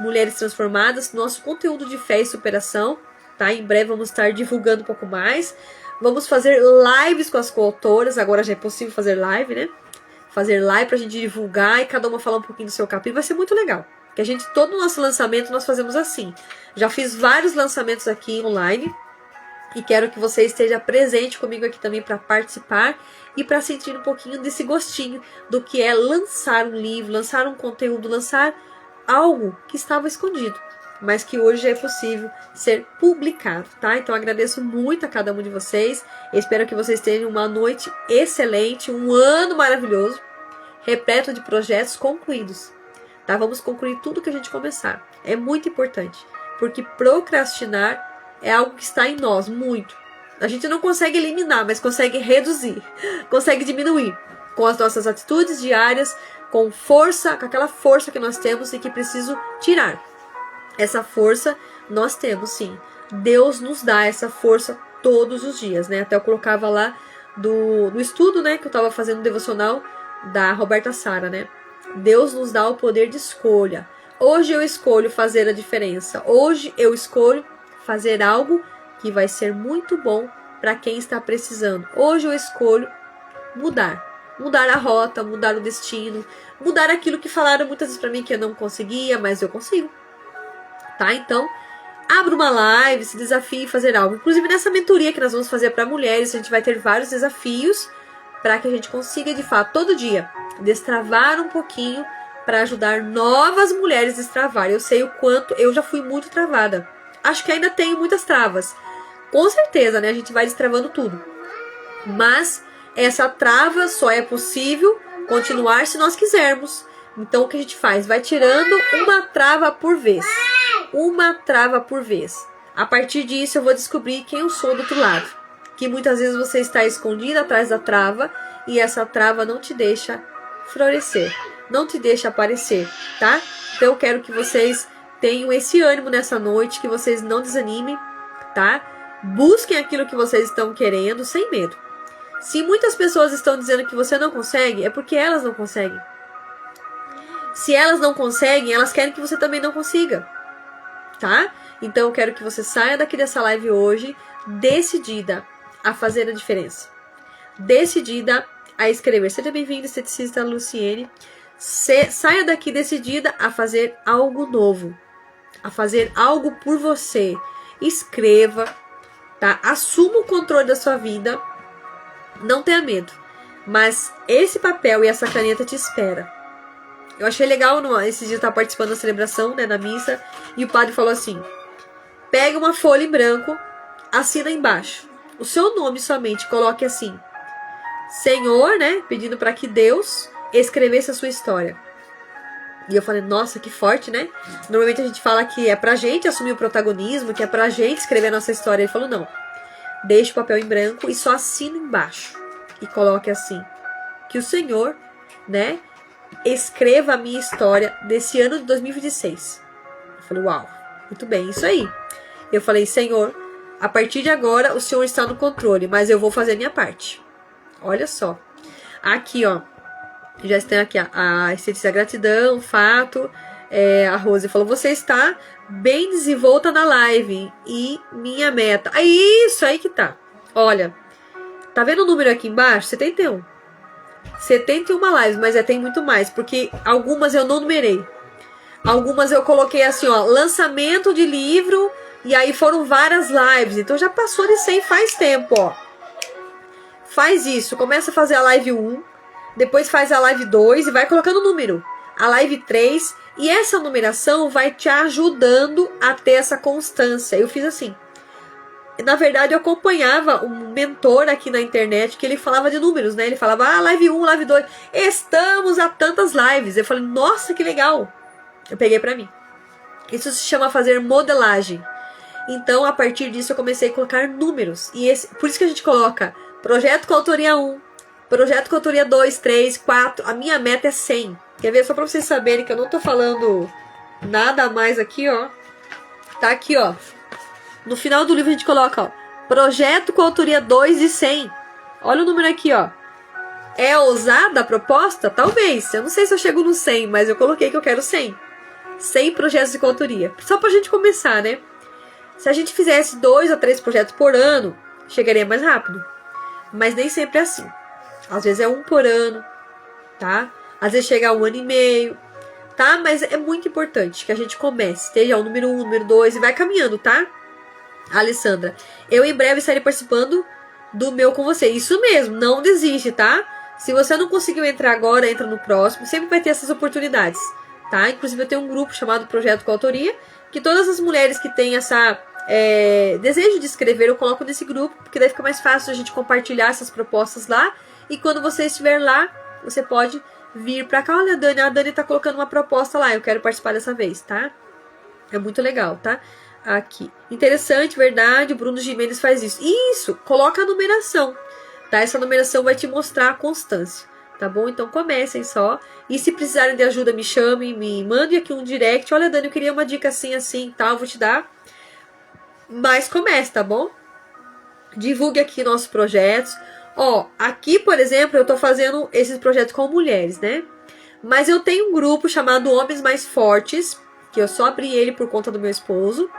Mulheres Transformadas, nosso conteúdo de fé e superação, tá? Em breve vamos estar divulgando um pouco mais. Vamos fazer lives com as coautoras, agora já é possível fazer live, né? Fazer live pra gente divulgar e cada uma falar um pouquinho do seu capítulo, vai ser muito legal. Que a gente, todo o nosso lançamento nós fazemos assim. Já fiz vários lançamentos aqui online, e quero que você esteja presente comigo aqui também para participar e para sentir um pouquinho desse gostinho do que é lançar um livro, lançar um conteúdo, lançar algo que estava escondido, mas que hoje é possível ser publicado, tá? Então agradeço muito a cada um de vocês, espero que vocês tenham uma noite excelente, um ano maravilhoso, repleto de projetos concluídos, tá? Vamos concluir tudo que a gente começar, é muito importante, porque procrastinar é algo que está em nós, muito. A gente não consegue eliminar, mas consegue reduzir, consegue diminuir com as nossas atitudes diárias, com força, com aquela força que nós temos e que preciso tirar. essa força nós temos sim. Deus nos dá essa força todos os dias, né? Até eu colocava lá do estudo, né, que eu estava fazendo devocional da Roberta Sara, né? Deus nos dá o poder de escolha. Hoje eu escolho fazer a diferença. Hoje eu escolho fazer algo que vai ser muito bom para quem está precisando. Hoje eu escolho mudar a rota, mudar o destino, mudar aquilo que falaram muitas vezes para mim que eu não conseguia, mas eu consigo. Tá? Então, abra uma live, se desafie a fazer algo. Inclusive nessa mentoria que nós vamos fazer para mulheres, a gente vai ter vários desafios para que a gente consiga, de fato, todo dia, destravar um pouquinho para ajudar novas mulheres a destravar. Eu sei o quanto eu já fui muito travada. Acho que ainda tenho muitas travas. Com certeza, né? A gente vai destravando tudo. Mas essa trava só é possível continuar se nós quisermos. Então o que a gente faz? Vai tirando uma trava por vez. Uma trava por vez. A partir disso eu vou descobrir quem eu sou do outro lado. Que muitas vezes você está escondida atrás da trava e essa trava não te deixa florescer, não te deixa aparecer, tá? Então eu quero que vocês tenham esse ânimo nessa noite, que vocês não desanimem, tá? Busquem aquilo que vocês estão querendo sem medo. Se muitas pessoas estão dizendo que você não consegue, é porque elas não conseguem. Se elas não conseguem, elas querem que você também não consiga, tá? Então eu quero que você saia daqui dessa live hoje decidida a fazer a diferença, decidida a escrever. Seja bem-vindo, esteticista Luciene. Saia daqui decidida a fazer algo novo, a fazer algo por você. Escreva, tá? Assuma o controle da sua vida. Não tenha medo, mas esse papel e essa caneta te espera. Eu achei legal esse dia eu estar participando da celebração, né, na missa, e o padre falou assim: pega uma folha em branco, assina embaixo o seu nome somente, coloque assim: Senhor, né, pedindo para que Deus escrevesse a sua história. E eu falei, nossa, que forte, né? Normalmente a gente fala que é pra gente assumir o protagonismo, que é pra gente escrever a nossa história. Ele falou, não, deixe o papel em branco e só assina embaixo e coloque assim: que o Senhor, né, escreva a minha história desse ano de 2026. Eu falei, uau, muito bem, isso aí. Eu falei, Senhor, a partir de agora o Senhor está no controle, mas eu vou fazer a minha parte. Olha só. Aqui, ó, já está aqui a esteticista Gratidão, Fato. A Rose falou, você está bem desenvolta na live e minha meta. Isso aí que tá. Olha, tá vendo o número aqui embaixo? 71. 71 lives, mas tem muito mais, porque algumas eu não numerei. Algumas eu coloquei assim, ó, lançamento de livro, e aí foram várias lives. Então já passou de 100 faz tempo, ó. Faz isso, começa a fazer a live 1, depois faz a live 2 e vai colocando o número. A live 3, e essa numeração vai te ajudando a ter essa constância. Eu fiz assim. Na verdade, eu acompanhava um mentor aqui na internet que ele falava de números, né? Ele falava, live 1, live 2, estamos a tantas lives. Eu falei, nossa, que legal. Eu peguei pra mim. Isso se chama fazer modelagem. Então, a partir disso, eu comecei a colocar números. E por isso que a gente coloca projeto com autoria 1, projeto com autoria 2, 3, 4. A minha meta é 100. Quer ver? Só pra vocês saberem que eu não tô falando nada a mais aqui, ó. Tá aqui, ó. No final do livro a gente coloca, ó, projeto com autoria 2 e 100. Olha o número aqui, ó. É ousada a proposta? Talvez. Eu não sei se eu chego no 100, mas eu coloquei que eu quero 100. 100 projetos de coautoria. Só pra gente começar, né? Se a gente fizesse 2 a 3 projetos por ano, chegaria mais rápido. Mas nem sempre é assim. Às vezes é 1 por ano, tá? Às vezes chega a 1 ano e meio, tá? Mas é muito importante que a gente comece. Esteja o número 1, número 2 e vai caminhando, tá? Alessandra, eu em breve estarei participando do meu com você. Isso mesmo, não desiste, tá? Se você não conseguiu entrar agora, entra no próximo. Sempre vai ter essas oportunidades, tá? Inclusive eu tenho um grupo chamado Projeto Coautoria, que todas as mulheres que têm essa desejo de escrever eu coloco nesse grupo, porque daí fica mais fácil a gente compartilhar essas propostas lá. E quando você estiver lá, você pode vir pra cá. Olha, a Dani tá colocando uma proposta lá, eu quero participar dessa vez, tá? É muito legal, tá? Aqui. Interessante, verdade, o Bruno Gimenez faz isso. Isso, coloca a numeração, tá? Essa numeração vai te mostrar a constância. tá bom? Então comecem só. E se precisarem de ajuda, me chamem, me mandem aqui um direct. Olha, Dani, eu queria uma dica assim, assim, tal, vou te dar. Mas comece, tá bom? Divulgue aqui nossos projetos. Ó, aqui, por exemplo, eu tô fazendo esses projetos com mulheres, né? Mas eu tenho um grupo chamado Homens Mais Fortes, que eu só abri ele por conta do meu esposo.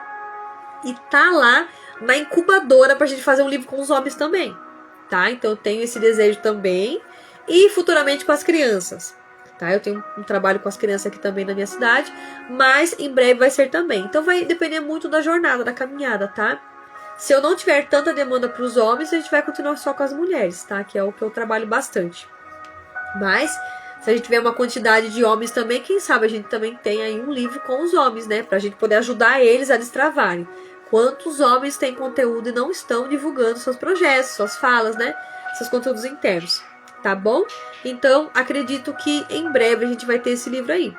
E tá lá na incubadora pra gente fazer um livro com os homens também, tá? Então eu tenho esse desejo também. E futuramente com as crianças, tá? Eu tenho um trabalho com as crianças aqui também na minha cidade, mas em breve vai ser também. Então vai depender muito da jornada, da caminhada, tá? Se eu não tiver tanta demanda para os homens, a gente vai continuar só com as mulheres, tá? Que é o que eu trabalho bastante. Mas se a gente tiver uma quantidade de homens também, quem sabe a gente também tem aí um livro com os homens, né? Pra gente poder ajudar eles a destravarem. Quantos homens têm conteúdo e não estão divulgando seus projetos, suas falas, né? Seus conteúdos internos, tá bom? Então, acredito que em breve a gente vai ter esse livro aí.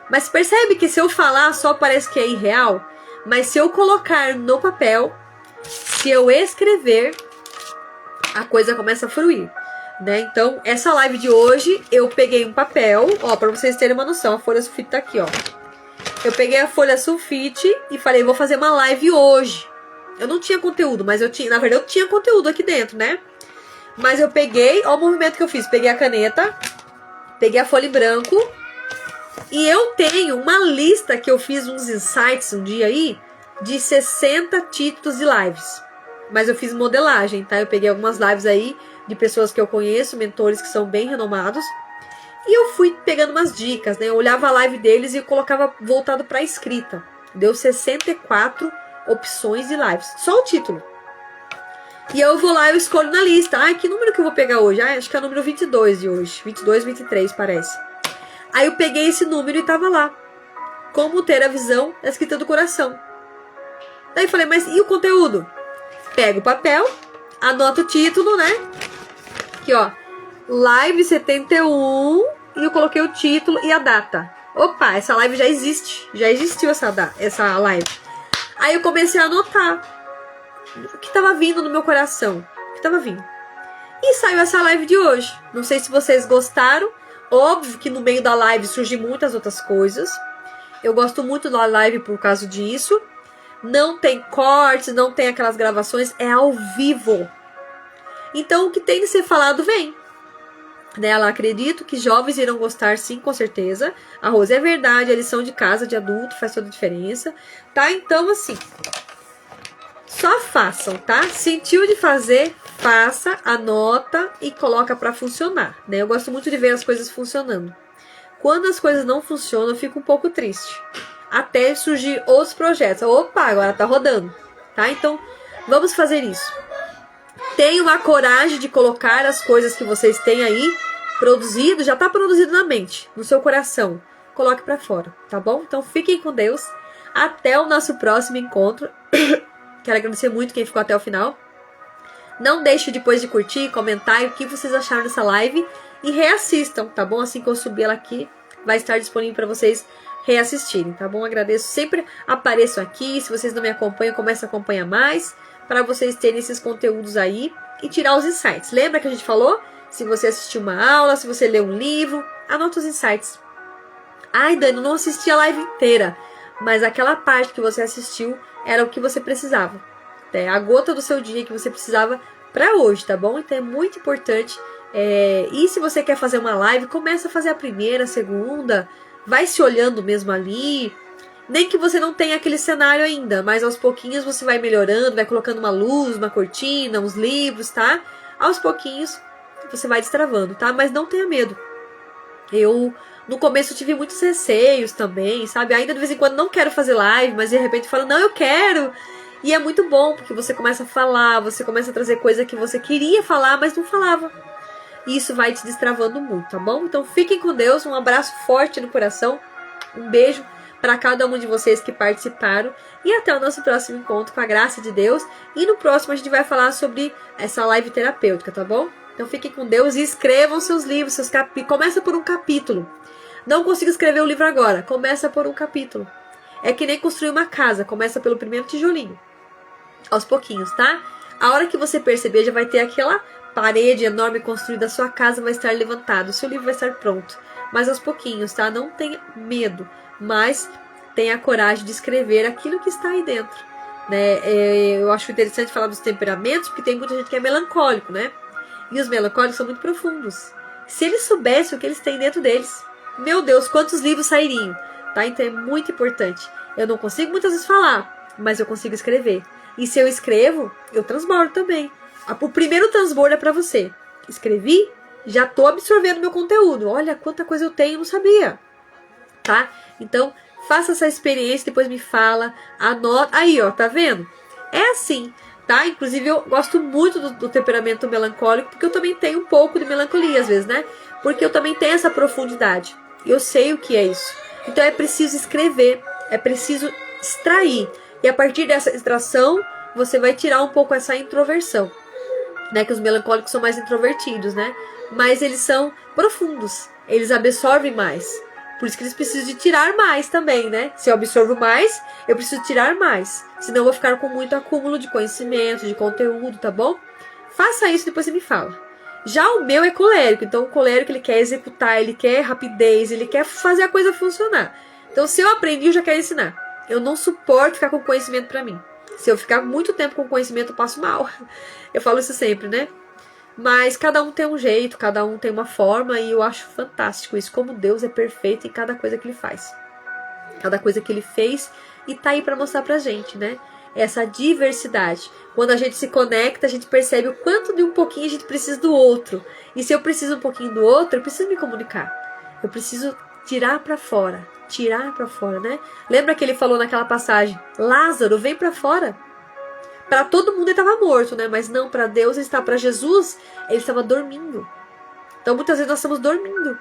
Mas percebe que se eu falar só parece que é irreal? Mas se eu colocar no papel, se eu escrever, a coisa começa a fluir, né? Então, essa live de hoje, eu peguei um papel, ó, pra vocês terem uma noção, a folha sulfite tá aqui, ó. Eu peguei a folha sulfite e falei, vou fazer uma live hoje. Eu não tinha conteúdo, mas eu tinha, na verdade, eu tinha conteúdo aqui dentro, né? Mas eu peguei, ó o movimento que eu fiz, peguei a caneta, peguei a folha em branco, e eu tenho uma lista que eu fiz uns insights um dia aí, de 60 títulos de lives. Mas eu fiz modelagem, tá? Eu peguei algumas lives aí de pessoas que eu conheço, mentores que são bem renomados. E eu fui pegando umas dicas, né? Eu olhava a live deles e colocava voltado para escrita. Deu 64 opções de lives. Só o título. E eu vou lá e eu escolho na lista. Ai, que número que eu vou pegar hoje? Ah, acho que é o número 22 de hoje. 22, 23 parece. Aí eu peguei esse número e tava lá. Como ter a visão da escrita do coração. Daí eu falei, mas e o conteúdo? Pego o papel, anoto o título, né? Aqui, ó. Live 71. E eu coloquei o título e a data. Opa, essa live já existe. Já existiu essa live. Aí eu comecei a anotar o que estava vindo no meu coração. O que estava vindo. E saiu essa live de hoje. Não sei se vocês gostaram. Óbvio que no meio da live surgem muitas outras coisas. Eu gosto muito da live por causa disso. Não tem cortes, não tem aquelas gravações. É ao vivo. Então o que tem de ser falado vem. Nela acredito que jovens irão gostar, sim, com certeza. A Rose, é verdade, a lição de casa de adulto faz toda a diferença, tá? Então, assim, só façam, tá? Sentiu de fazer, faça, anota e coloca pra funcionar, né? Eu gosto muito de ver as coisas funcionando. Quando as coisas não funcionam, eu fico um pouco triste. Até surgir outros projetos. Opa, agora tá rodando, tá? Então, vamos fazer isso. Tenha uma coragem de colocar as coisas que vocês têm aí produzido, já está produzido na mente, no seu coração. Coloque para fora, tá bom? Então fiquem com Deus. Até o nosso próximo encontro. Quero agradecer muito quem ficou até o final. Não deixe depois de curtir, comentar o que vocês acharam dessa live e reassistam, tá bom? Assim que eu subir ela aqui, vai estar disponível para vocês reassistirem, tá bom? Agradeço, sempre apareço aqui. Se vocês não me acompanham, comece a acompanhar mais, para vocês terem esses conteúdos aí e tirar os insights. Lembra que a gente falou? Se você assistiu uma aula, se você leu um livro, anota os insights. Ai, Dani, eu não assisti a live inteira, mas aquela parte que você assistiu era o que você precisava. É a gota do seu dia que você precisava para hoje, tá bom? Então é muito importante. E se você quer fazer uma live, começa a fazer a primeira, a segunda, vai se olhando mesmo ali. Nem que você não tenha aquele cenário ainda, mas aos pouquinhos você vai melhorando, vai colocando uma luz, uma cortina, uns livros, tá? Aos pouquinhos você vai destravando, tá? Mas não tenha medo. Eu, no começo, tive muitos receios também, sabe? Ainda de vez em quando não quero fazer live, mas de repente falo, não, eu quero. E é muito bom, porque você começa a falar, você começa a trazer coisa que você queria falar, mas não falava. E isso vai te destravando muito, tá bom? Então fiquem com Deus, um abraço forte no coração, um beijo para cada um de vocês que participaram e até o nosso próximo encontro com a graça de Deus. E no próximo a gente vai falar sobre essa live terapêutica, tá bom? Então fiquem com Deus e escrevam seus livros, seus capítulos. Começa por um capítulo. Não consigo escrever o livro agora, começa por um capítulo. É que nem construir uma casa, começa pelo primeiro tijolinho. Aos pouquinhos, tá? A hora que você perceber, já vai ter aquela parede enorme construída, a sua casa vai estar levantada, o seu livro vai estar pronto. Mas aos pouquinhos, tá? Não tenha medo, mas tenha a coragem de escrever aquilo que está aí dentro, né? Eu acho interessante falar dos temperamentos, porque tem muita gente que é melancólico, né? E os melancólicos são muito profundos. Se eles soubessem o que eles têm dentro deles, meu Deus, quantos livros sairiam, tá? Então é muito importante. Eu não consigo muitas vezes falar, mas eu consigo escrever. E se eu escrevo, eu transbordo também. O primeiro transbordo é para você. Escrevi, já tô absorvendo meu conteúdo. Olha quanta coisa eu tenho, não sabia, tá? Então, faça essa experiência, depois me fala, anota. Aí, ó, tá vendo? É assim, tá? Inclusive, eu gosto muito do temperamento melancólico, porque eu também tenho um pouco de melancolia, às vezes, né? Porque eu também tenho essa profundidade. Eu sei o que é isso. Então, é preciso escrever, é preciso extrair. E a partir dessa extração, você vai tirar um pouco essa introversão, né? Que os melancólicos são mais introvertidos, né? Mas eles são profundos, eles absorvem mais. Por isso que eles precisam de tirar mais também, né? Se eu absorvo mais, eu preciso tirar mais. Senão eu vou ficar com muito acúmulo de conhecimento, de conteúdo, tá bom? Faça isso e depois você me fala. Já o meu é colérico. Então o colérico ele quer executar, ele quer rapidez, ele quer fazer a coisa funcionar. Então se eu aprendi, eu já quero ensinar. Eu não suporto ficar com conhecimento pra mim. Se eu ficar muito tempo com conhecimento, eu passo mal. Eu falo isso sempre, né? Mas cada um tem um jeito, cada um tem uma forma, e eu acho fantástico isso, como Deus é perfeito em cada coisa que Ele faz. Cada coisa que Ele fez e tá aí para mostrar pra gente, né? Essa diversidade. Quando a gente se conecta, a gente percebe o quanto de um pouquinho a gente precisa do outro. E se eu preciso um pouquinho do outro, eu preciso me comunicar. Eu preciso tirar para fora, né? Lembra que Ele falou naquela passagem, Lázaro, vem para fora. Para todo mundo ele estava morto, né? Mas não, para Deus, para Jesus, ele estava dormindo. Então muitas vezes nós estamos dormindo.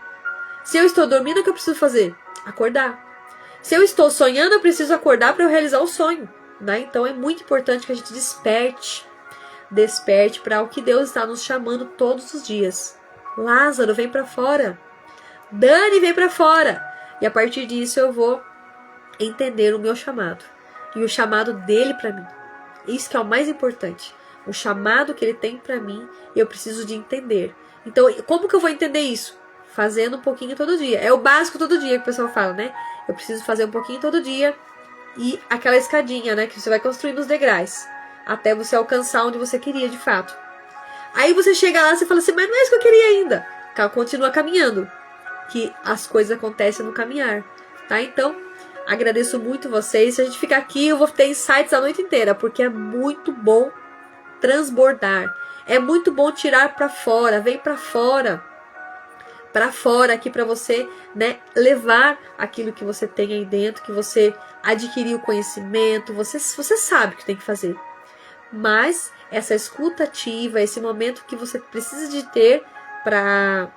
Se eu estou dormindo, o que eu preciso fazer? Acordar. Se eu estou sonhando, eu preciso acordar para eu realizar o sonho, né? Então é muito importante que a gente desperte para o que Deus está nos chamando todos os dias. Lázaro, vem para fora. Dani, vem para fora. E a partir disso eu vou entender o meu chamado e o chamado dele para mim. Isso que é o mais importante. O chamado que ele tem para mim, eu preciso de entender. Então, como que eu vou entender isso? Fazendo um pouquinho todo dia. É o básico todo dia que o pessoal fala, né? Eu preciso fazer um pouquinho todo dia. E aquela escadinha, né? Que você vai construindo os degraus. Até você alcançar onde você queria, de fato. Aí você chega lá e fala assim, mas não é isso que eu queria ainda. Continua caminhando. Que as coisas acontecem no caminhar. Tá? Então, agradeço muito vocês. Se a gente ficar aqui, eu vou ter insights a noite inteira, porque é muito bom transbordar. É muito bom tirar para fora. Vem para fora aqui para você, né, levar aquilo que você tem aí dentro, que você adquiriu conhecimento, você sabe o que tem que fazer. Mas essa escuta ativa, esse momento que você precisa de ter para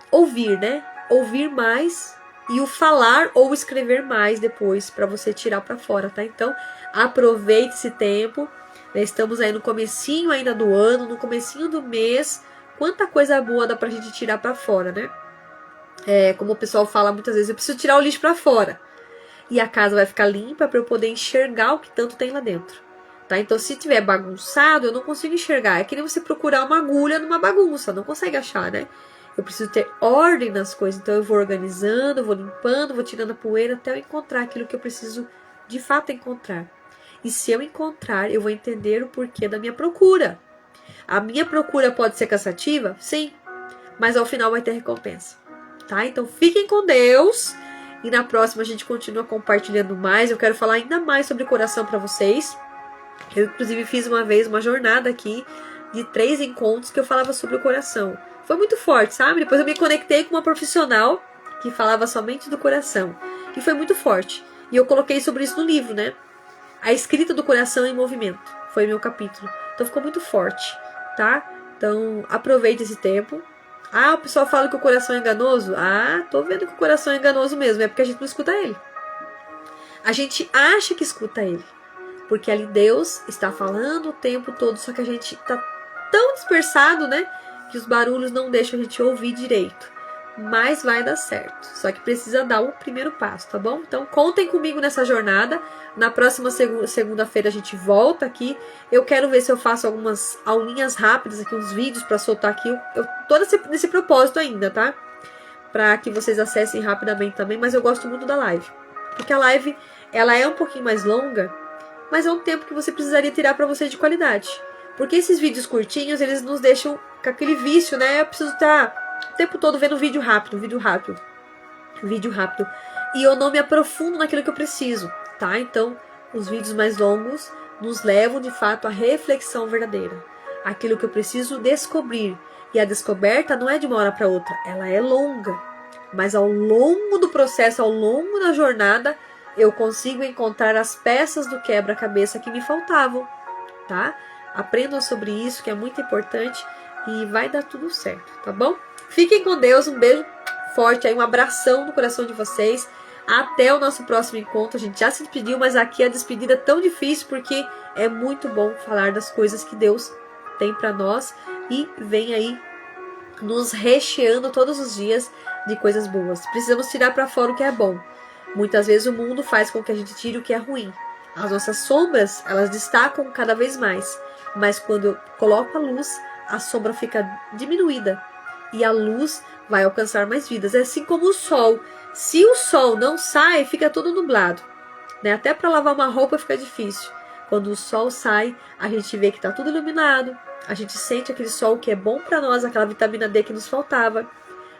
ouvir, né? Ouvir mais e o falar ou escrever mais depois para você tirar para fora, tá? Então, aproveite esse tempo. Né? Estamos aí no comecinho ainda do ano, no comecinho do mês. Quanta coisa boa dá pra gente tirar para fora, né? Como o pessoal fala muitas vezes, eu preciso tirar o lixo para fora. E a casa vai ficar limpa para eu poder enxergar o que tanto tem lá dentro. Tá? Então, se tiver bagunçado, eu não consigo enxergar. É que nem você procurar uma agulha numa bagunça, não consegue achar, né? Eu preciso ter ordem nas coisas, então eu vou organizando, vou limpando, vou tirando a poeira até eu encontrar aquilo que eu preciso de fato encontrar. E se eu encontrar, eu vou entender o porquê da minha procura. A minha procura pode ser cansativa? Sim, mas ao final vai ter recompensa. Tá? Então fiquem com Deus e na próxima a gente continua compartilhando mais. Eu quero falar ainda mais sobre coração para vocês. Eu inclusive fiz uma vez uma jornada aqui de 3 encontros que eu falava sobre o coração. Foi muito forte, sabe? Depois eu me conectei com uma profissional que falava somente do coração. E foi muito forte. E eu coloquei sobre isso no livro, né? A escrita do coração em movimento. Foi meu capítulo. Então ficou muito forte, tá? Então aproveite esse tempo. Ah, o pessoal fala que o coração é enganoso. Ah, tô vendo que o coração é enganoso mesmo. É porque a gente não escuta ele. A gente acha que escuta ele. Porque ali Deus está falando o tempo todo. Só que a gente tá tão dispersado, né? Que os barulhos não deixam a gente ouvir direito. mas vai dar certo. Só que precisa dar o primeiro passo, tá bom? Então contem comigo nessa jornada. Na próxima segunda-feira a gente volta aqui. Eu quero ver se eu faço algumas aulinhas rápidas aqui, uns vídeos para soltar aqui. Eu tô nesse propósito ainda, tá? Para que vocês acessem rapidamente também, mas eu gosto muito da live. Porque a live, ela é um pouquinho mais longa, mas é um tempo que você precisaria tirar para você de qualidade. Porque esses vídeos curtinhos, eles nos deixam com aquele vício, né? Eu preciso estar o tempo todo vendo vídeo rápido. E eu não me aprofundo naquilo que eu preciso, tá? Então, os vídeos mais longos nos levam, de fato, à reflexão verdadeira. Aquilo que eu preciso descobrir. E a descoberta não é de uma hora para outra, ela é longa. Mas ao longo do processo, ao longo da jornada, eu consigo encontrar as peças do quebra-cabeça que me faltavam, tá? Aprendam sobre isso, que é muito importante, e vai dar tudo certo, tá bom? Fiquem com Deus, um beijo forte aí, um abração no coração de vocês. Até o nosso próximo encontro. A gente já se despediu, mas aqui a despedida é tão difícil porque é muito bom falar das coisas que Deus tem para nós e vem aí nos recheando todos os dias de coisas boas. Precisamos tirar para fora o que é bom. Muitas vezes o mundo faz com que a gente tire o que é ruim. As nossas sombras, elas destacam cada vez mais, mas quando eu coloco a luz, a sombra fica diminuída e a luz vai alcançar mais vidas. É assim como o sol. Se o sol não sai, fica todo nublado, né? Até para lavar uma roupa fica difícil. Quando o sol sai, a gente vê que está tudo iluminado, a gente sente aquele sol que é bom para nós, aquela vitamina D que nos faltava.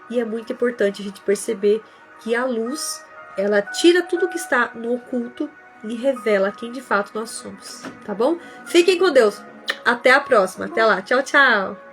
E é muito importante a gente perceber que a luz, ela tira tudo que está no oculto e revela quem de fato nós somos, tá bom? Fiquem com Deus. Até a próxima. Até lá. Tchau, tchau.